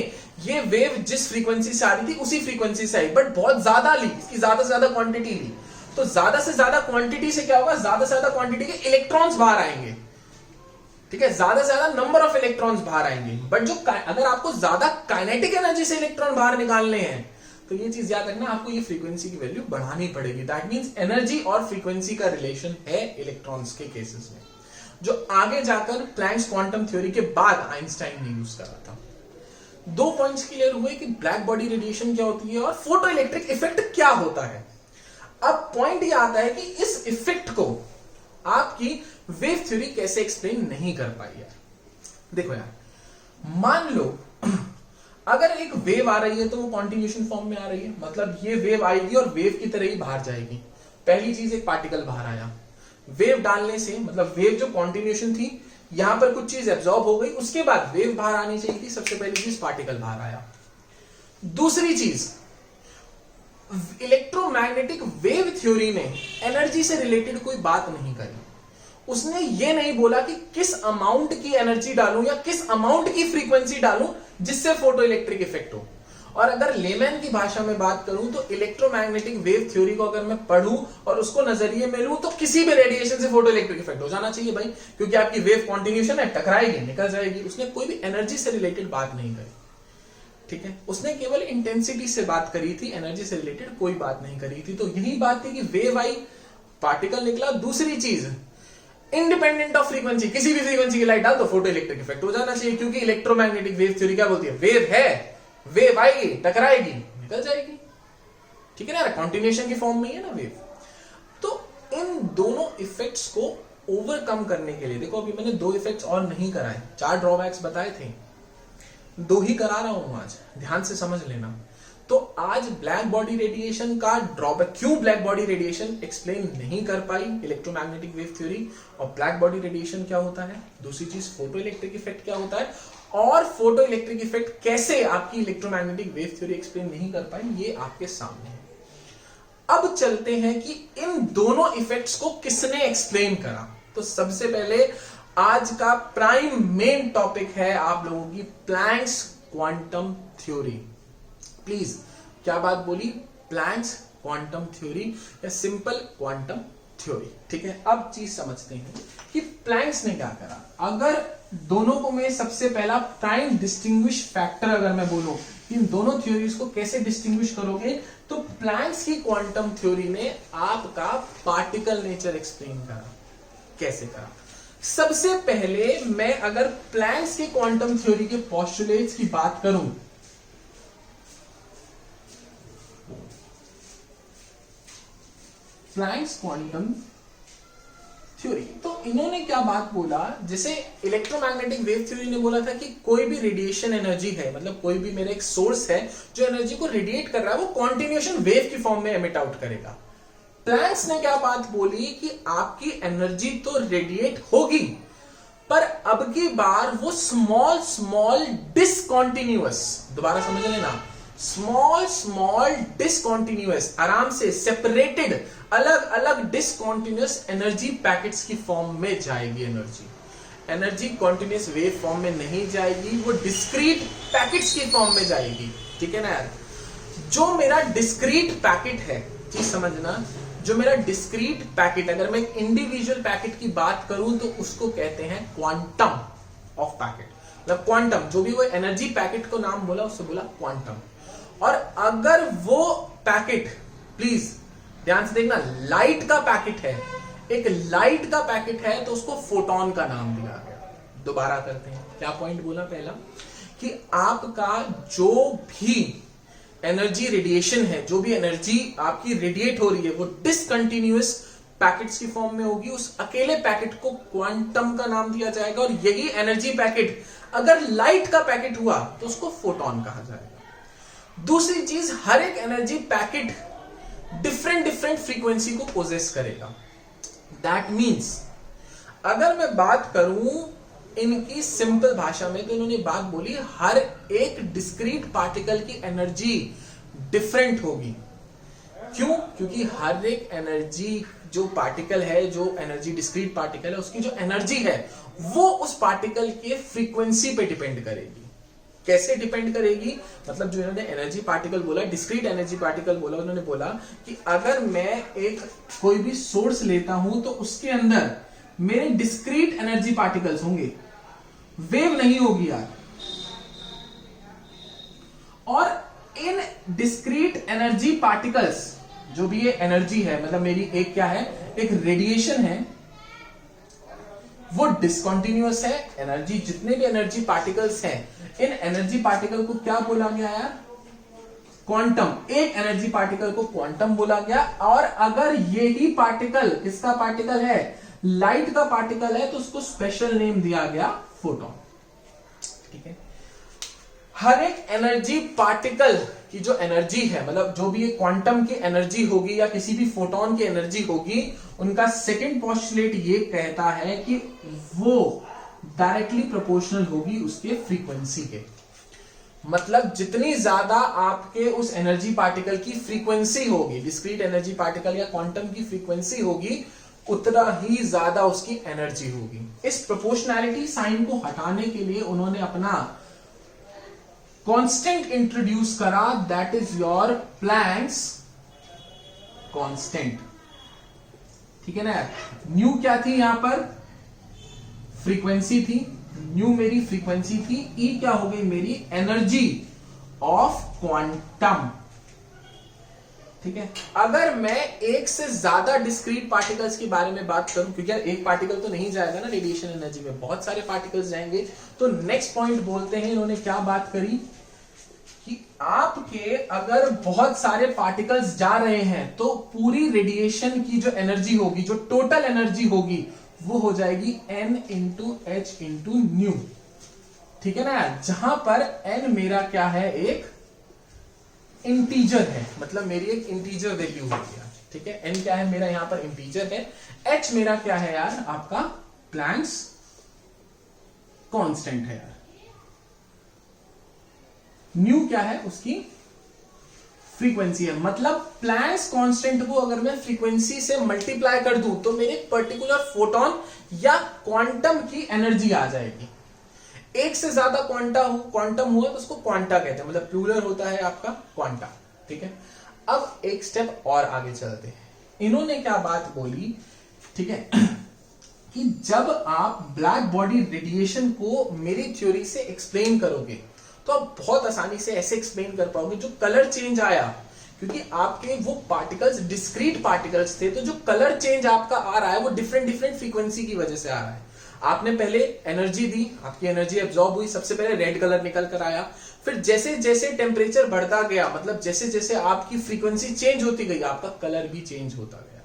ये वेव जिस फ्रीक्वेंसी से आ रही थी उसी फ्रीक्वेंसी से आई, बट बहुत ज्यादा ली, इसकी ज्यादा से ज्यादा क्वांटिटी ली। तो ज्यादा से ज्यादा क्वांटिटी से क्या होगा, ज्यादा से ज्यादा क्वांटिटी के इलेक्ट्रॉन्स बाहर आएंगे, ठीक है, ज्यादा से ज्यादा नंबर ऑफ इलेक्ट्रॉन्स बाहर आएंगे। बट जो अगर आपको ज्यादा काइनेटिक एनर्जी से इलेक्ट्रॉन बाहर निकालने हैं तो ये चीज याद रखना, आपको ये फ्रीक्वेंसी की वैल्यू बढ़ानी पड़ेगी। दैट मींस एनर्जी और फ्रीक्वेंसी का रिलेशन है इलेक्ट्रॉन्स के केसेस में, जो आगे जाकर प्लैंक्स क्वांटम थ्योरी के बाद आइंस्टाइन ने यूज करा था। 2 पॉइंट्स क्लियर हुए कि ब्लैक बॉडी रेडिएशन क्या होती है और फोटो इलेक्ट्रिक इफेक्ट क्या होता है। अब पॉइंट ये आता है कि इस इफेक्ट को आपकी वेव थ्योरी कैसे एक्सप्लेन नहीं कर पाई यार। देखो यार, मान लो अगर एक वेव आ रही है तो वो कॉन्टिन्यूशन फॉर्म में आ रही है, मतलब ये वेव आएगी और वेव की तरह ही बाहर जाएगी। पहली चीज, एक पार्टिकल बाहर आया, वेव डालने से, मतलब वेव जो कॉन्टिन्यूशन थी यहां पर कुछ चीज एब्जॉर्ब हो गई, उसके बाद वेव बाहर आनी चाहिए थी। सबसे पहली चीज पार्टिकल बाहर आया। दूसरी चीज, इलेक्ट्रोमैग्नेटिक वेव थ्योरी ने एनर्जी से रिलेटेड कोई बात नहीं करी। उसने ये नहीं बोला कि किस अमाउंट की एनर्जी डालूं या किस अमाउंट की फ्रीक्वेंसी डालूं जिससे फोटो इलेक्ट्रिक इफेक्ट हो। और अगर लेमैन की भाषा में बात करूं तो इलेक्ट्रोमैग्नेटिक वेव थ्योरी को अगर मैं पढ़ूं और उसको नजरिए में लूं तो किसी भी रेडिएशन से फोटो इलेक्ट्रिक इफेक्ट हो जाना चाहिए भाई, क्योंकि आपकी वेव कॉन्टिन्यूशन है, टकराएगी, निकल जाएगी। उसने कोई भी एनर्जी से रिलेटेड बात नहीं करी, ठीक है, उसने केवल इंटेंसिटी से बात करी थी, एनर्जी से रिलेटेड कोई बात नहीं करी थी। तो यही बात थी कि वेव आई, पार्टिकल निकला। दूसरी चीज, इंडिपेंडेंट ऑफ फ्रीक्वेंसी, किसी भी फ्रीक्वेंसी की लाइट डाल तो फोटो इलेक्ट्रिक इफेक्ट हो जाना चाहिए, क्योंकि इलेक्ट्रोमैग्नेटिक वेव थ्योरी क्या बोलती है, वेव है, वेव आएगी, टकराएगी, निकल जाएगी, ठीक है ना, कॉन्टिन्यूशन की फॉर्म में है ना वेव। तो इन दोनों इफेक्ट्स को ओवरकम करने के लिए, देखो अभी मैंने 2 इफेक्ट्स और नहीं कराए, 4 ड्रॉबैक्स बताए थे, 2 ही करा रहा हूं आज, ध्यान से समझ लेना। तो आज ब्लैक बॉडी रेडिएशन का ड्रॉबैक, क्यों ब्लैक बॉडी रेडिएशन एक्सप्लेन नहीं कर पाई इलेक्ट्रोमैग्नेटिक वेव थ्योरी, और ब्लैक बॉडी रेडिएशन क्या होता है, दूसरी चीज फोटो इलेक्ट्रिक इफेक्ट क्या होता है, और फोटो इलेक्ट्रिक इफेक्ट कैसे आपकी इलेक्ट्रोमैग्नेटिक वेव थ्योरी एक्सप्लेन नहीं कर पाई, ये आपके सामने है। अब चलते हैं कि इन दोनों इफेक्ट्स को किसने एक्सप्लेन करा। तो सबसे पहले आज का प्राइम मेन टॉपिक है आप लोगों की प्लैंक्स क्वांटम थ्योरी। प्लीज, क्या बात बोली, प्लैंक्स क्वांटम थ्योरी या सिंपल क्वांटम थ्योरी, ठीक है। अब चीज समझते हैं कि प्लैंक्स ने क्या करा। अगर दोनों को मैं सबसे पहला प्राइम डिस्टिंग्विश फैक्टर अगर मैं बोलूं इन दोनों थ्योरीज को कैसे डिस्टिंग्विश करोगे, तो प्लैंक्स की क्वांटम थ्योरी ने आपका पार्टिकल नेचर एक्सप्लेन करा। कैसे करा, सबसे पहले मैं अगर प्लैंक्स की क्वांटम थ्योरी के पोस्टुलेट्स की बात करूं, प्लैंक्स क्वांटम थ्योरी, तो इन्होंने क्या बात बोला, जैसे इलेक्ट्रोमैग्नेटिक वेव थ्योरी ने बोला था कि कोई भी रेडिएशन एनर्जी है, मतलब कोई भी मेरा एक सोर्स है जो एनर्जी को रेडिएट कर रहा है, वो कॉन्टिन्यूशन वेव की फॉर्म में एमिट आउट करेगा। प्लैंक्स ने क्या बात बोली कि आपकी एनर्जी तो रेडिएट होगी, पर अब की बार वो स्मॉल स्मॉल डिसकॉन्टिन्यूअस, दोबारा समझ लेना, स्मॉल स्मॉल डिसकॉन्टिन्यूअस, आराम से सेपरेटेड, अलग अलग डिसकॉन्टिन्यूअस एनर्जी पैकेट्स की फॉर्म में जाएगी। एनर्जी कॉन्टिन्यूअस वेव फॉर्म में नहीं जाएगी, वो डिस्क्रीट पैकेट्स की फॉर्म में जाएगी, ठीक है ना यार। जो मेरा डिस्क्रीट पैकेट है, चीज समझना, जो मेरा डिस्क्रीट पैकेट, अगर मैं इंडिविजुअल पैकेट की बात करूं तो उसको कहते हैं क्वांटम ऑफ पैकेट, मतलब क्वांटम, जो भी वो एनर्जी पैकेट को नाम बोला उससे बोला क्वांटम। और अगर वो पैकेट, प्लीज ध्यान से देखना, लाइट का पैकेट है, एक लाइट का पैकेट है तो उसको फोटोन का नाम दिया गया। दोबारा करते हैं, क्या पॉइंट बोला पहला, कि आपका जो भी एनर्जी रेडिएशन है, जो भी एनर्जी आपकी रेडिएट हो रही है, वो डिसकंटिन्यूअस पैकेट्स की फॉर्म में होगी, उस अकेले पैकेट को क्वांटम का नाम दिया जाएगा। और यही एनर्जी पैकेट अगर लाइट का पैकेट हुआ तो उसको फोटोन कहा जाएगा। दूसरी चीज, हर एक energy packet different different frequency को पोजेस करेगा। दैट मीन्स अगर मैं बात करूं इनकी सिंपल भाषा में, तो इन्होंने बात बोली हर एक डिस्क्रीट पार्टिकल की एनर्जी डिफरेंट होगी। क्यों? क्योंकि हर एक एनर्जी जो पार्टिकल है, जो एनर्जी डिस्क्रीट पार्टिकल है, उसकी जो एनर्जी है वो उस पार्टिकल के फ्रीक्वेंसी पे डिपेंड करेगी। कैसे डिपेंड करेगी? मतलब जो इन्होंने एनर्जी पार्टिकल बोला, डिस्क्रीट एनर्जी पार्टिकल बोला, उन्होंने बोला कि अगर मैं एक कोई भी सोर्स लेता हूं तो उसके अंदर मेरे डिस्क्रीट एनर्जी पार्टिकल्स होंगे, वेव नहीं होगी यार। और इन डिस्क्रीट एनर्जी पार्टिकल्स, जो भी ये एनर्जी है, मतलब मेरी एक क्या है, एक रेडिएशन है, वो डिसकंटिन्यूअस है। एनर्जी, जितने भी एनर्जी पार्टिकल्स हैं, इन एनर्जी पार्टिकल को क्या बोला गया यार? क्वांटम। एक एनर्जी पार्टिकल को क्वांटम बोला गया। और अगर यही पार्टिकल किसका पार्टिकल है? लाइट का पार्टिकल है, तो उसको स्पेशल नेम दिया गया फोटोन। ठीक है। हर एक एनर्जी पार्टिकल की जो एनर्जी है, मतलब जो भी क्वांटम की एनर्जी होगी या किसी भी फोटोन की एनर्जी होगी, उनका सेकंड पोस्टुलेट ये कहता है कि वो डायरेक्टली प्रोपोर्शनल होगी उसके फ्रीक्वेंसी के। मतलब जितनी ज्यादा आपके उस एनर्जी पार्टिकल की फ्रीक्वेंसी होगी, डिस्क्रीट एनर्जी पार्टिकल या क्वांटम की फ्रीक्वेंसी होगी, उतना ही ज्यादा उसकी एनर्जी होगी। इस प्रोपोर्शनैलिटी साइन को हटाने के लिए उन्होंने अपना कांस्टेंट इंट्रोड्यूस करा, that is your Planck's constant. ठीक है ना यार। न्यू क्या थी यहां पर? फ्रीक्वेंसी थी। न्यू मेरी फ्रीक्वेंसी थी। ई क्या हो गई? मेरी एनर्जी ऑफ क्वांटम। ठीक है। अगर मैं एक से ज्यादा डिस्क्रीट पार्टिकल्स के बारे में बात करूं, क्योंकि यार एक पार्टिकल तो नहीं जाएगा ना रेडिएशन एनर्जी में, बहुत सारे पार्टिकल्स जाएंगे। तो नेक्स्ट पॉइंट बोलते हैं, इन्होंने क्या बात करी कि आपके अगर बहुत सारे पार्टिकल्स जा रहे हैं तो पूरी रेडिएशन की जो एनर्जी होगी, जो टोटल एनर्जी होगी, वो हो जाएगी n into H into new. ठीक है ना यार। जहां पर n मेरा क्या है? एक इंटीजर है, मतलब मेरी एक इंटीजर वैल्यू हो गया। ठीक है। n क्या है? मेरा यहां पर इंटीजर है। h मेरा क्या है यार? आपका प्लैंक्स कांस्टेंट है यार। न्यू क्या है? उसकी फ्रीक्वेंसी है। मतलब प्लैंक्स कांस्टेंट को अगर मैं फ्रीक्वेंसी से मल्टीप्लाई कर दूं तो मेरे पर्टिकुलर फोटोन या क्वांटम की एनर्जी आ जाएगी। एक से ज्यादा क्वांटम हुआ तो उसको क्वांटा कहते हैं, मतलब प्लूरल होता है आपका क्वांटा। ठीक है। अब एक स्टेप और आगे चलते हैं। इन्होंने क्या बात बोली, ठीक है, कि जब आप ब्लैक बॉडी रेडिएशन को मेरी थ्योरी से एक्सप्लेन करोगे तो आप बहुत आसानी से ऐसे एक्सप्लेन कर पाओगे, जो कलर चेंज आया, क्योंकि आपके वो पार्टिकल्स डिस्क्रीट पार्टिकल्स थे, तो जो कलर चेंज आपका आ रहा है वो डिफरेंट फ्रीक्वेंसी की वजह से आ रहा है। आपने पहले एनर्जी दी, आपकी एनर्जी एब्जॉर्ब हुई, सबसे पहले रेड कलर निकल कर आया। फिर जैसे जैसे टेम्परेचर बढ़ता गया, मतलब जैसे जैसे आपकी फ्रीक्वेंसी चेंज होती गई, आपका कलर भी चेंज होता गया।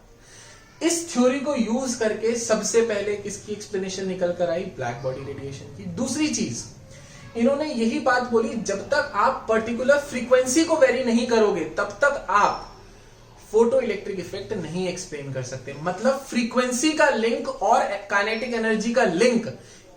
इस थ्योरी को यूज करके सबसे पहले किसकी एक्सप्लेनेशन निकल कर आई? ब्लैक बॉडी रेडिएशन की। दूसरी चीज इन्होंने यही बात बोली, जब तक आप पर्टिकुलर फ्रीक्वेंसी को वेरी नहीं करोगे तब तक आप फोटो इलेक्ट्रिक इफेक्ट नहीं एक्सप्लेन कर सकते। मतलब फ्रीक्वेंसी का लिंक और काइनेटिक एनर्जी का लिंक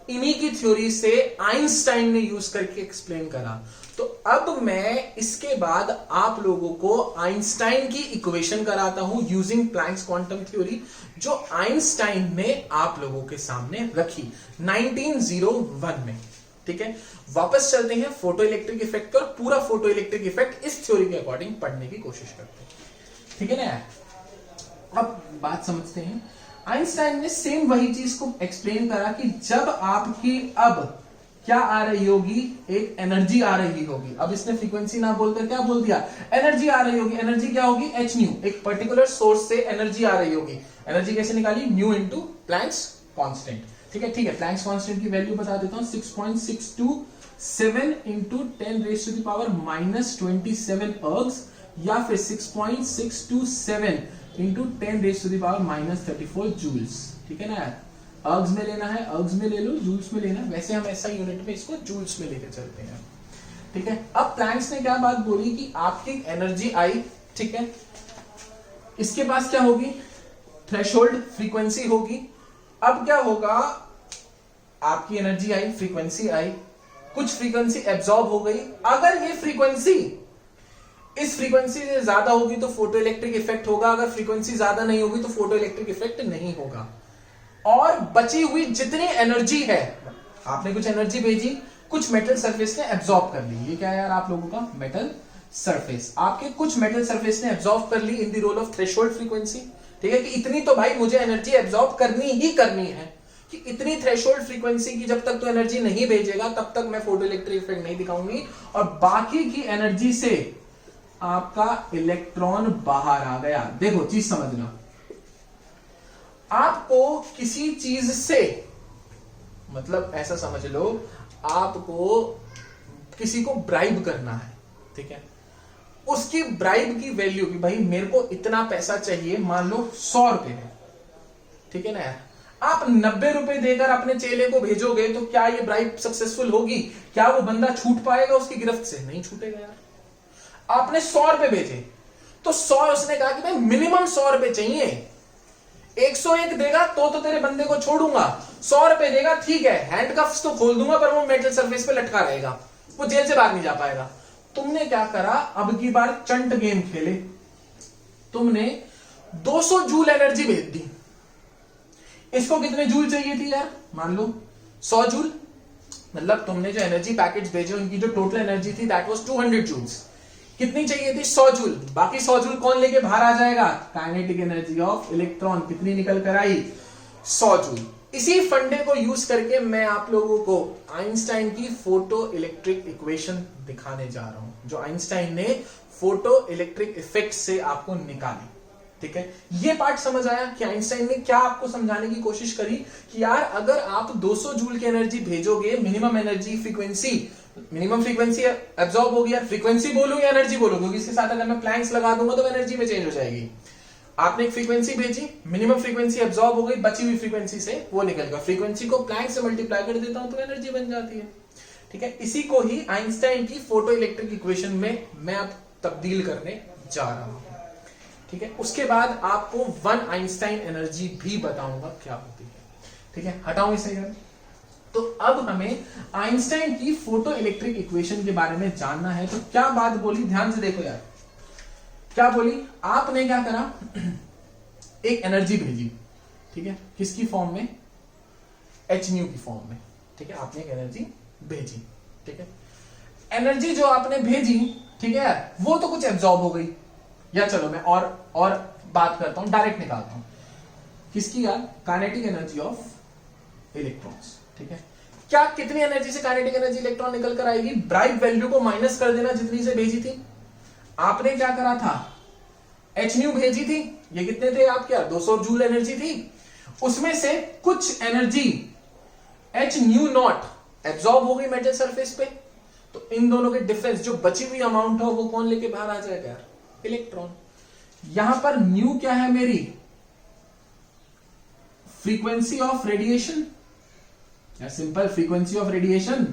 इन्हीं की थ्योरी से आइंस्टाइन ने यूज करके एक्सप्लेन करा। तो अब मैं इसके बाद आप लोगों को आइंस्टाइन की इक्वेशन कराता हूं यूजिंग प्लैंक्स क्वांटम थ्योरी, जो आइंस्टाइन ने आप लोगों के सामने रखी 1901 में। ठीक है। वापस चलते हैं फोटो इलेक्ट्रिक इफेक्ट पर। पूरा फोटो इलेक्ट्रिक इफेक्ट इस थ्योरी के अकॉर्डिंग पढ़ने की कोशिश करते हैं। ठीक है ना। अब बात समझते हैं। आइंस्टाइन ने सेम वही चीज को एक्सप्लेन करा कि जब आपकी अब क्या आ रही होगी? एक एनर्जी आ रही होगी। अब इसने फ्रीक्वेंसी ना बोलकर क्या बोल दिया? एनर्जी आ रही होगी। एनर्जी क्या होगी? H new. एक पर्टिकुलर सोर्स से एनर्जी आ रही होगी। एनर्जी कैसे निकाली? New into Planck's constant. ठीक है। ठीक है। प्लैंक्स कांस्टेंट की वैल्यू बता देता हूं, 6.627 इंटू 10⁻⁻27 अर्ग्स, या फिर 6.627 इंटू 10⁻⁻34 जूल्स। ठीक है ना यार। अर्ग्स में लेना है, अर्ग्स में ले लो, जूल्स में लेना, वैसे हम ऐसा यूनिट में इसको जूल्स में लेकर चलते हैं। ठीक है। अब प्लैंक्स ने क्या बात बोली कि आपकी एनर्जी आई, ठीक है, इसके पास क्या होगी? थ्रेशोल्ड फ्रीक्वेंसी होगी। अब क्या होगा? आपकी एनर्जी आई, फ्रीक्वेंसी आई, कुछ फ्रीक्वेंसी एब्जॉर्ब हो गई। अगर ये फ्रीक्वेंसी इस फ्रीक्वेंसी से ज्यादा होगी तो फोटो इलेक्ट्रिक इफेक्ट होगा, अगर फ्रीक्वेंसी ज्यादा नहीं होगी तो फोटो इलेक्ट्रिक इफेक्ट नहीं होगा। और बची हुई जितनी एनर्जी है, आपने कुछ एनर्जी भेजी, कुछ मेटल सरफेस ने एब्जॉर्ब कर ली। ये क्या है यार आप लोगों का मेटल सरफेस, आपके कुछ मेटल सरफेस ने एब्जॉर्ब कर ली in the role of threshold frequency. ठीक है कि इतनी तो भाई मुझे एनर्जी एब्जॉर्ब करनी ही करनी है, कि इतनी थ्रेशोल्ड फ्रीक्वेंसी की जब तक तो एनर्जी नहीं भेजेगा तब तक मैं फोटो इलेक्ट्रिक इफेक्ट नहीं दिखाऊंगी। और बाकी की एनर्जी से आपका इलेक्ट्रॉन बाहर आ गया। देखो चीज समझना, आपको किसी चीज से, मतलब ऐसा समझ लो आपको किसी को ब्राइब करना है, ठीक है, उसकी ब्राइब की वैल्यू की, भाई मेरे को इतना पैसा चाहिए, मान लो 100 रुपए है, ठीक है ना यार, आप 90 रुपए देकर अपने चेले को भेजोगे तो क्या ये ब्राइब सक्सेसफुल होगी? क्या वो बंदा छूट पाएगा उसकी गिरफ्त से? नहीं छूटेगा यार। आपने 100 रुपए भेजे तो 100, उसने कहा कि भाई मिनिमम 100 रुपए चाहिए, 101 देगा तो तेरे बंदे को छोड़ूंगा, 100 रुपए देगा ठीक है, हैंडकफ्स तो खोल दूंगा पर वो मेटल सरफेस पे लटका रहेगा, वो जेल से बाहर नहीं जा पाएगा। तुमने क्या करा, अब की बार चंट गेम खेले, तुमने 200 जूल एनर्जी भेज दी। इसको कितने जूल चाहिए थी यार? मान लो 100 जूल, मतलब तुमने जो एनर्जी पैकेट्स भेजे उनकी जो टोटल एनर्जी थी दैट वाज 200 जूल्स। कितनी चाहिए थी? 100 जूल। बाकी 100 जूल कौन लेके बाहर आ जाएगा? Kinetic energy of electron. कितनी निकल कर आई? 100 जूल। इसी फंडे को यूज करके मैं आप लोगों को आइंस्टाइन की फोटो इलेक्ट्रिक इक्वेशन दिखाने जा रहा हूं, जो आइंस्टाइन ने फोटो इलेक्ट्रिक इफेक्ट से आपको निकाली। ठीक है, ये पार्ट समझ आया कि आइंस्टाइन ने क्या आपको समझाने की कोशिश करी कि यार अगर आप 200 जूल की एनर्जी भेजोगे, minimum energy frequency, minimum frequency absorb होगी यार, फ्रीक्वेंसी बोलूं या एनर्जी बोलूं, क्योंकि इसके साथ अगर मैं प्लैंक्स लगा दूंगा तो एनर्जी में चेंज हो जाएगी। आपने एक फ्रीक्वेंसी भेजी, मिनिमम फ्रीक्वेंसी एब्जॉर्ब हो गई, बची हुई फ्रीक्वेंसी से वो निकल गया, फ्रीक्वेंसी को प्लैंक से मल्टीप्लाई कर देता हूं तो एनर्जी बन जाती है। ठीक है, इसी को ही आइंस्टाइन की फोटो इलेक्ट्रिक इक्वेशन में मैं अब तब्दील करने जा रहा हूं। ठीक है, उसके बाद आपको 1 आइंस्टाइन एनर्जी भी बताऊंगा क्या होती है। ठीक है, हटाऊं इसे यार। तो अब हमें आइंस्टाइन की फोटो इलेक्ट्रिक इक्वेशन के बारे में जानना है। तो क्या बात बोली, ध्यान से देखो यार, क्या बोली आपने, क्या करा, एक एनर्जी भेजी, ठीक है, किसकी फॉर्म में? एच न्यू की फॉर्म में। ठीक है, आपने एक एनर्जी भेजी, ठीक है, एनर्जी जो आपने भेजी, ठीक है यार, वो तो कुछ एब्जॉर्ब हो गई, या चलो मैं और बात करता हूं, डायरेक्ट निकालता हूं, किसकी यार? Kinetic energy of electrons. ठीक है, क्या कितनी एनर्जी से काइनेटिक एनर्जी इलेक्ट्रॉन निकल कर आएगी? ब्राइट वैल्यू को माइनस कर देना जितनी से भेजी थी। आपने क्या करा था? एच न्यू भेजी थी, ये कितने थे आप, क्या 200 जूल एनर्जी थी, उसमें से कुछ energy H nu not absorb हो गई मेटल सरफेस पे, तो इन दोनों के डिफरेंस जो बची हुई अमाउंट है वो कौन लेके बाहर आ जाएगा यार? इलेक्ट्रॉन। यहां पर न्यू क्या है मेरी? फ्रीक्वेंसी ऑफ रेडिएशन, या सिंपल फ्रीक्वेंसी ऑफ रेडिएशन।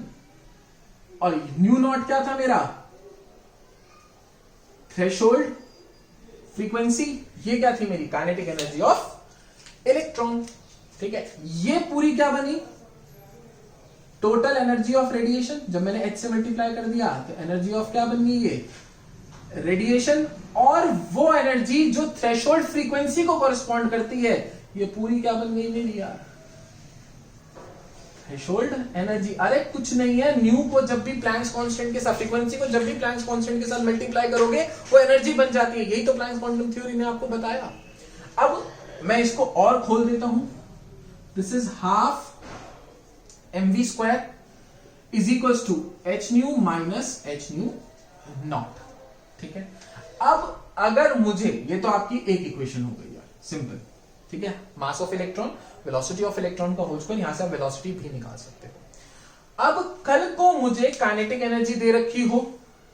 और न्यू नॉट क्या था मेरा? Threshold frequency. ये क्या थी मेरी? Kinetic energy of electron. ठीक है, ये पूरी क्या बनी? Total energy of radiation. जब मैंने H से मल्टीप्लाई कर दिया तो एनर्जी ऑफ क्या बन गई? ये रेडिएशन। और वो एनर्जी जो थ्रेशोल्ड फ्रीक्वेंसी को कॉरेस्पॉन्ड करती है, ये पूरी क्या बन गई मेरी यार? Threshold energy. अरे कुछ नहीं है, न्यू को जब भी प्लैंक्स कांस्टेंट के साथ, फ्रीक्वेंसी को जब भी प्लैंक्स कांस्टेंट के साथ मल्टीप्लाई करोगे वो एनर्जी बन जाती है। यही तो प्लैंक्स क्वांटम थ्योरी ने आपको बताया। अब मैं इसको और खोल देता हूं, this is half mv square is equals to h nu minus h nu naught. ठीक है, अब अगर मुझे, ये तो आपकी एक इक्वेशन हो गई यार, सिंपल। ठीक है, mass of electron, velocity of electron का होल स्क्वायर, यहां से आप वेलोसिटी भी निकाल सकते हो। अब कल को मुझे काइनेटिक एनर्जी दे रखी हो,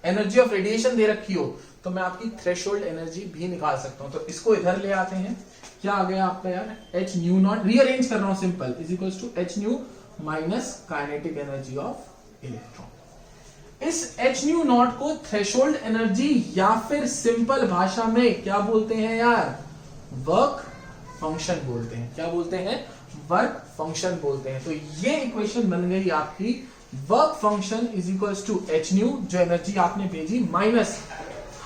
एनर्जी ऑफ रेडिएशन दे रखी हो, तो मैं आपकी थ्रेशोल्ड एनर्जी भी निकाल सकता हूं। तो इसको इधर ले आते हैं, क्या आ गया आपका यार? एच न्यू नॉट, रीअरेंज कर रहा हूं simple, is equals to h nu minus kinetic energy of electron. इस एच न्यू नॉट को थ्रेशोल्ड एनर्जी या फिर सिंपल भाषा में क्या बोलते हैं यार? वर्क फंक्शन बोलते हैं। क्या बोलते हैं? वर्क फंक्शन बोलते हैं। तो ये इक्वेशन बन गई आपकी, work function is equals to h nu, जो एनर्जी आपने भेजी, माइनस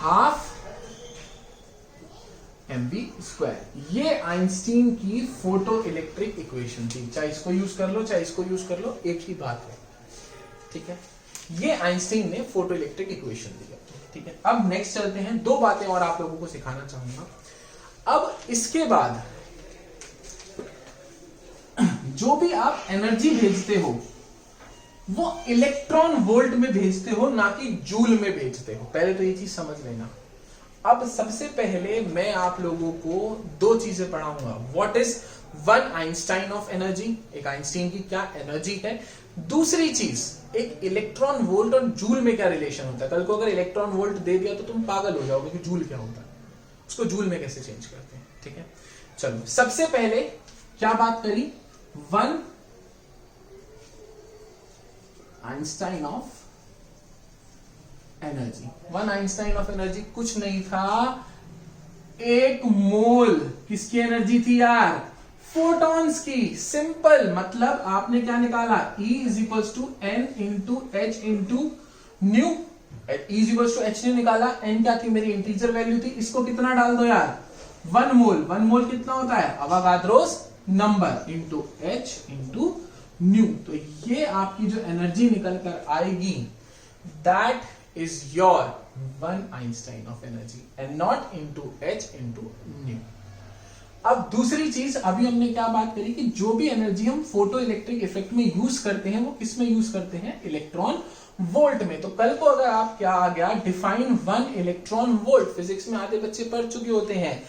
हाफ mv²। ये आइंस्टीन की फोटो इलेक्ट्रिक इक्वेशन थी। चाहे इसको यूज कर लो चाहे इसको यूज कर लो, एक ही बात है, ठीक है। ये आइंस्टीन ने फोटो इलेक्ट्रिक इक्वेशन दी, ठीक है। अब नेक्स्ट चलते हैं, दो बातें और आप लोगों को सिखाना चाहूंगा। अब इसके बाद जो भी आप एनर्जी भेजते हो वो इलेक्ट्रॉन वोल्ट में भेजते हो, ना कि जूल में भेजते हो। पहले तो ये चीज समझ लेना। अब सबसे पहले मैं आप लोगों को दो चीजें पढ़ाऊंगा। What is one Einstein of energy, एक आइंस्टीन की क्या एनर्जी है। दूसरी चीज, एक इलेक्ट्रॉन वोल्ट और जूल में क्या रिलेशन होता है। कल को अगर इलेक्ट्रॉन वोल्ट दे दिया तो तुम पागल हो जाओगे कि जूल क्या होता है, उसको जूल में कैसे चेंज करते हैं, ठीक है। चलो सबसे पहले क्या बात करी, one Einstein of energy. One Einstein of energy कुछ नहीं था, एक मोल किसकी एनर्जी थी यार, फोटॉन्स की। सिंपल, मतलब आपने क्या निकाला, E is equals to n into H into nu. E is equals to h nu निकाला, एन क्या थी मेरी इंटीजर वैल्यू थी, इसको कितना डाल दो यार, वन मोल। वन मोल कितना होता है, Avogadro's number into H into nu. तो ये आपकी जो एनर्जी निकल कर आएगी, that is your one Einstein of energy and not into H into nu. अब दूसरी चीज, अभी हमने क्या बात करी कि जो भी एनर्जी हम फोटो इलेक्ट्रिक इफेक्ट में यूज करते हैं वो किस में यूज करते हैं, इलेक्ट्रॉन वोल्ट में। तो कल को अगर आप क्या आ गया, define one electron volt. Physics में आधे बच्चे पढ़ चुके होते हैं।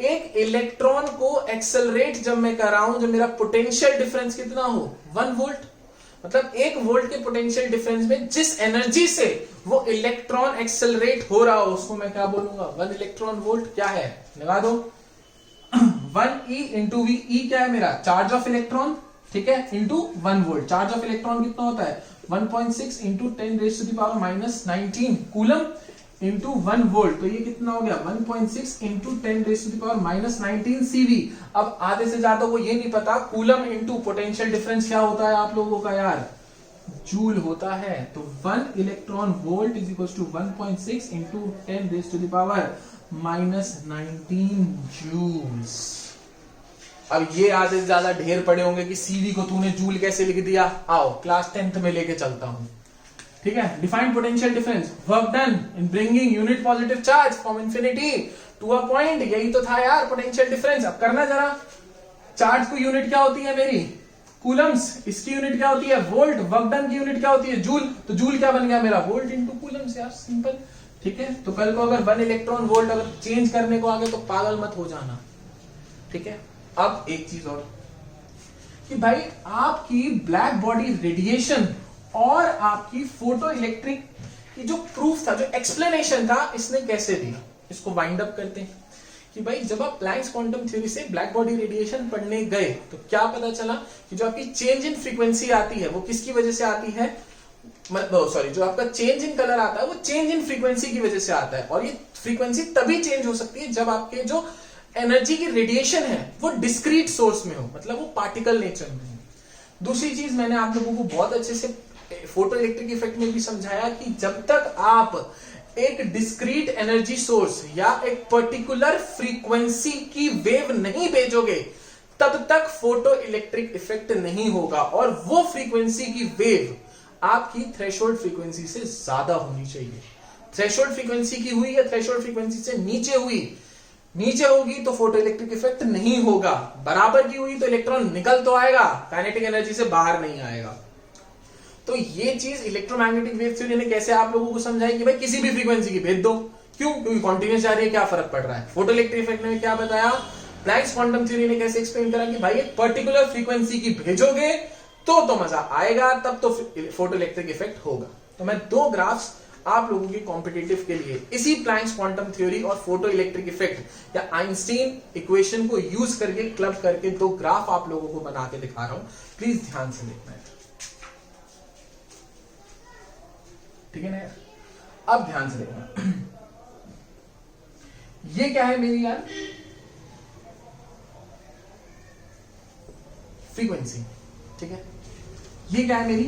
एक इलेक्ट्रॉन को एक्सेलरेट जब मैं कर रहा हूं, जब मेरा पोटेंशियल डिफरेंस कितना हो, 1 वोल्ट, मतलब 1 वोल्ट के पोटेंशियल डिफरेंस में जिस एनर्जी से वो इलेक्ट्रॉन एक्सेलरेट हो रहा हो उसको मैं क्या बोलूंगा, 1 इलेक्ट्रॉन वोल्ट। क्या है, लगा दो 1e इंटू वी। ई क्या है मेरा, चार्ज ऑफ इलेक्ट्रॉन, ठीक है, into 1 volt. Charge of electron कितना होता है, 1.6 इंटू 10⁻⁻⁻19 कूलम इंटू 1 वोल्ट। तो ये कितना हो गया, 1.6 इंटू 10⁻⁻⁻19 सीवी। अब आधे से ज्यादा को ये नहीं पता कूलम इंटू पोटेंशियल डिफरेंस क्या होता है आप लोगों का यार, जूल होता है। तो 1 electron volt is equal to 1.6 into 10⁻⁻19 joules. अब ये आधे से ज्यादा ढेर पड़े होंगे कि सीवी को तूने जूल कैसे लिख दिया। आओ क्लास 10th में लेके चलता हूं, ठीक है। Defined potential difference, work done in bringing unit positive charge from infinity to a point. यही तो था यार पोटेंशियल डिफरेंस। अब करना जरा, चार्ज की यूनिट क्या होती है मेरी, कूलम्स, इसकी यूनिट क्या होती है, वोल्ट। वर्क डन की यूनिट क्या होती है, जूल। तो जूल क्या बन गया मेरा, वोल्ट इंटू कूलम्स यार, सिंपल, ठीक है। तो कल को अगर 1 इलेक्ट्रॉन वोल्ट अगर चेंज करने को आ गए तो पागल मत हो जाना, ठीक है। अब एक चीज और कि भाई आपकी ब्लैक बॉडी रेडिएशन और आपकी फोटो इलेक्ट्रिक की जो प्रूफ था, जो एक्सप्लेनेशन था, इसने कैसे दिया। इसको वाइंड अप करते हैं कि भाई जब आप प्लैंक्स क्वांटम थ्योरी से ब्लैक बॉडी रेडिएशन पढ़ने गए तो क्या पता चला कि जो आपकी चेंज इन फ्रीक्वेंसी आती है वो किसकी वजह से आती है, सॉरी, जो आपका चेंज इन कलर आता है वो चेंज इन फ्रीक्वेंसी की वजह से आता है। और ये फ्रीक्वेंसी तभी चेंज हो सकती है जब आपके जो एनर्जी की रेडिएशन है वो डिस्क्रीट सोर्स में हो, मतलब वो पार्टिकल नेचर में हो। दूसरी चीज मैंने आप लोगों को बहुत अच्छे से फोटो इलेक्ट्रिक इफेक्ट में भी समझाया कि जब तक आप एक डिस्क्रीट एनर्जी सोर्स या एक पर्टिकुलर फ्रीक्वेंसी की वेव नहीं भेजोगे तब तक फोटो इलेक्ट्रिक इफेक्ट नहीं होगा। और वो फ्रीक्वेंसी की वेव आपकी थ्रेशोल्ड फ्रीक्वेंसी से ज्यादा होनी चाहिए। थ्रेशोल्ड फ्रीक्वेंसी की हुई या थ्रेशोल्ड फ्रीक्वेंसी से नीचे हुई, नीचे होगी तो फोटो इलेक्ट्रिक इफेक्ट नहीं होगा, बराबर की हुई तो इलेक्ट्रॉन निकल तो आएगा, काइनेटिक एनर्जी से बाहर नहीं आएगा। तो ये चीज इलेक्ट्रोमैग्नेटिक वेव थ्योरी ने कैसे आप लोगों को समझाई कि भाई किसी भी फ्रीक्वेंसी की भेज दो, क्यों, क्योंकि कॉन्टिन्यूस जा रही है, क्या फर्क पड़ रहा है। फोटो इलेक्ट्रिक इफेक्ट ने क्या बताया, प्लैंक्स क्वांटम थ्योरी ने कैसे एक्सप्लेन करा कि भाई एक पर्टिकुलर फ्रीक्वेंसी की भेजोगे तो मजा आएगा, तब तो फोटो इलेक्ट्रिक इफेक्ट होगा। तो मैं 2 ग्राफ्स आप लोगों के कॉम्पिटिटिव के लिए इसी प्लैंक्स क्वांटम थ्योरी और फोटो इलेक्ट्रिक इफेक्ट या आइंस्टीन इक्वेशन को यूज करके क्लब करके 2 ग्राफ आप लोगों को बना के दिखा रहा हूं, प्लीज ध्यान से देखना है, ठीक है ना यार। अब ध्यान से देखना, ये क्या है मेरी यार फ्रीक्वेंसी, ठीक है। ये क्या है मेरी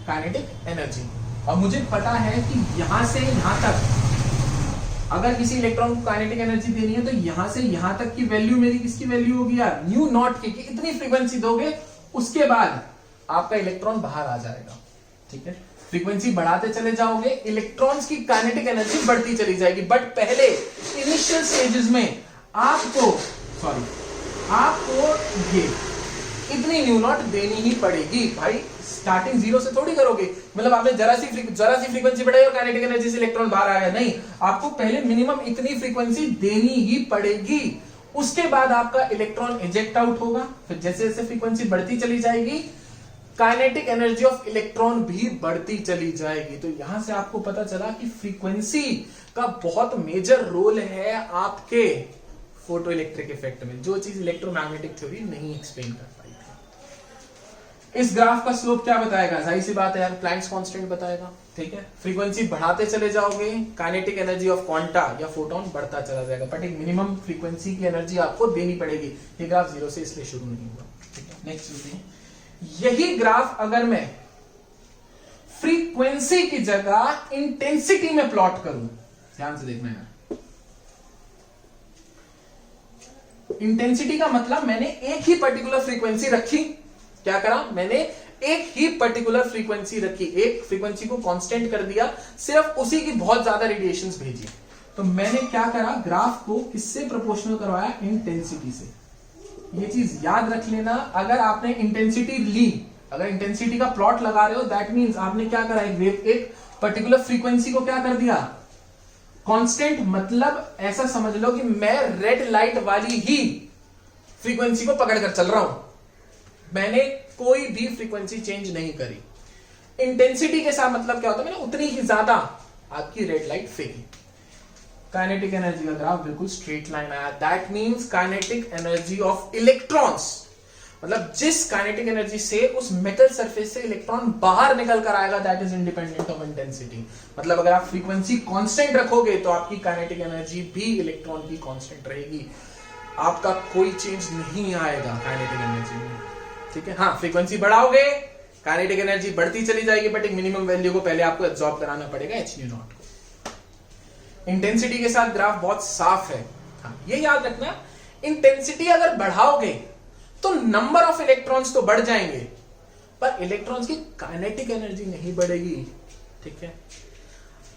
काइनेटिक एनर्जी। और मुझे पता है कि यहां से यहां तक अगर किसी इलेक्ट्रॉन को काइनेटिक एनर्जी देनी है तो यहां से यहां तक की वैल्यू मेरी किसकी वैल्यू होगी यार, न्यू नॉट की, इतनी फ्रीक्वेंसी दोगे उसके बाद आपका इलेक्ट्रॉन बाहर आ जाएगा। ठीक है, फ्रीक्वेंसी बढ़ाते चले जाओगे, इलेक्ट्रॉन्स की काइनेटिक एनर्जी बढ़ती चली जाएगी। बट पहले इनिशियल स्टेजेस में आपको ये इतनी न्यू नॉट देनी ही पड़ेगी भाई। स्टार्टिंग जीरो से थोड़ी करोगे, मतलब आपने जरा सी फ्रीक्वेंसी बढ़ाई और काइनेटिक एनर्जी से इलेक्ट्रॉन बाहर आ गया, नहीं, आपको पहले मिनिमम इतनी फ्रीक्वेंसी देनी ही पड़ेगी। उसके बाद आपका इलेक्ट्रॉन इजेक्ट आउट होगा। फिर जैसे जैसे फ्रीक्वेंसी बढ़ती चली जाएगी, काइनेटिक एनर्जी ऑफ इलेक्ट्रॉन भी बढ़ती चली जाएगी। तो यहां से आपको पता चला कि फ्रीक्वेंसी का बहुत मेजर रोल है आपके फोटो इलेक्ट्रिक इफेक्ट में, जो चीज इलेक्ट्रोमैग्नेटिक थ्योरी नहीं एक्सप्लेन कर पाई थी। इस ग्राफ का स्लोप क्या बताएगा, जाहिर सी बात है यार, प्लैंक्स कांस्टेंट बताएगा। ठीक है, फ्रीक्वेंसी बढ़ाते चले जाओगे, काइनेटिक एनर्जी ऑफ क्वांटा या फोटोन बढ़ता चला जाएगा, बट एक मिनिमम फ्रीक्वेंसी की एनर्जी आपको देनी पड़ेगी। ये ग्राफ जीरो से इसलिए शुरू नहीं हुआ। ठीक है, नेक्स्ट चलते हैं। यही ग्राफ अगर मैं फ्रीक्वेंसी की जगह इंटेंसिटी में प्लॉट करूं, ध्यान से देखना यार, इंटेंसिटी का मतलब मैंने एक ही पर्टिकुलर फ्रीक्वेंसी रखी। क्या करा, मैंने एक ही पर्टिकुलर फ्रीक्वेंसी रखी, एक फ्रीक्वेंसी को कांस्टेंट कर दिया, सिर्फ उसी की बहुत ज्यादा रेडिएशंस भेजी। तो मैंने क्या करा, ग्राफ को किससे प्रोपोर्शनल करवाया, इंटेंसिटी से। ये चीज याद रख लेना, अगर आपने इंटेंसिटी ली, अगर इंटेंसिटी का प्लॉट लगा रहे हो, दैट मींस आपने क्या करा, एक पर्टिकुलर फ्रीक्वेंसी को क्या कर दिया, कांस्टेंट। मतलब ऐसा समझ लो कि मैं रेड लाइट वाली ही फ्रीक्वेंसी को पकड़ कर चल रहा हूं, मैंने कोई भी फ्रीक्वेंसी चेंज नहीं करी। इंटेंसिटी के साथ मतलब क्या होता है, मैंने उतनी ही ज्यादा आपकी रेड लाइट फेंकी। काइनेटिक एनर्जी का ग्राफ बिल्कुल स्ट्रेट लाइन आया, that means kinetic energy of electrons, मतलब जिस काइनेटिक एनर्जी से उस मेटल सरफेस से इलेक्ट्रॉन बाहर निकल कर आएगा, that is independent of intensity. मतलब अगर आप फ्रीक्वेंसी कांस्टेंट रखोगे तो आपकी काइनेटिक एनर्जी भी इलेक्ट्रॉन की कांस्टेंट रहेगी, आपका कोई चेंज नहीं आएगा काइनेटिक एनर्जी में। ठीक है, हाँ, फ्रीक्वेंसी बढ़ाओगे, काइनेटिक एनर्जी बढ़ती चली जाएगी, बट एक मिनिमम वैल्यू को पहले आपको एब्जॉर्ब कराना पड़ेगा, h nu नॉट को। इंटेंसिटी के साथ ग्राफ बहुत साफ है। हाँ, ये याद रखना, इंटेंसिटी अगर बढ़ाओगे तो नंबर ऑफ इलेक्ट्रॉन्स तो बढ़ जाएंगे, पर इलेक्ट्रॉन्स की काइनेटिक एनर्जी नहीं बढ़ेगी। ठीक है,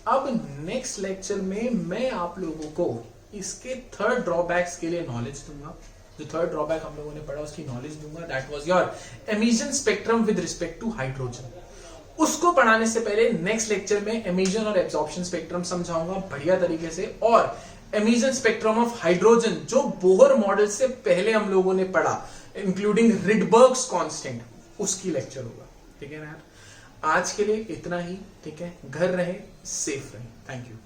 अब नेक्स्ट लेक्चर में मैं आप लोगों को इसके थर्ड ड्रॉबैक्स के लिए नॉलेज दूंगा। जो थर्ड ड्रॉबैक हम लोगों ने पढ़ा उसकी नॉलेज दूंगा, that was your emission spectrum with respect to hydrogen. उसको पढ़ाने से पहले नेक्स्ट लेक्चर में एमिशन और एब्जॉर्प्शन स्पेक्ट्रम समझाऊंगा बढ़िया तरीके से, और एमिशन स्पेक्ट्रम ऑफ हाइड्रोजन जो बोहर मॉडल से पहले हम लोगों ने पढ़ा, इंक्लूडिंग रिडबर्ग्स कांस्टेंट, उसकी लेक्चर होगा। ठीक है ना यार, आज के लिए इतना ही। ठीक है, घर रहे, सेफ रहे, थैंक यू।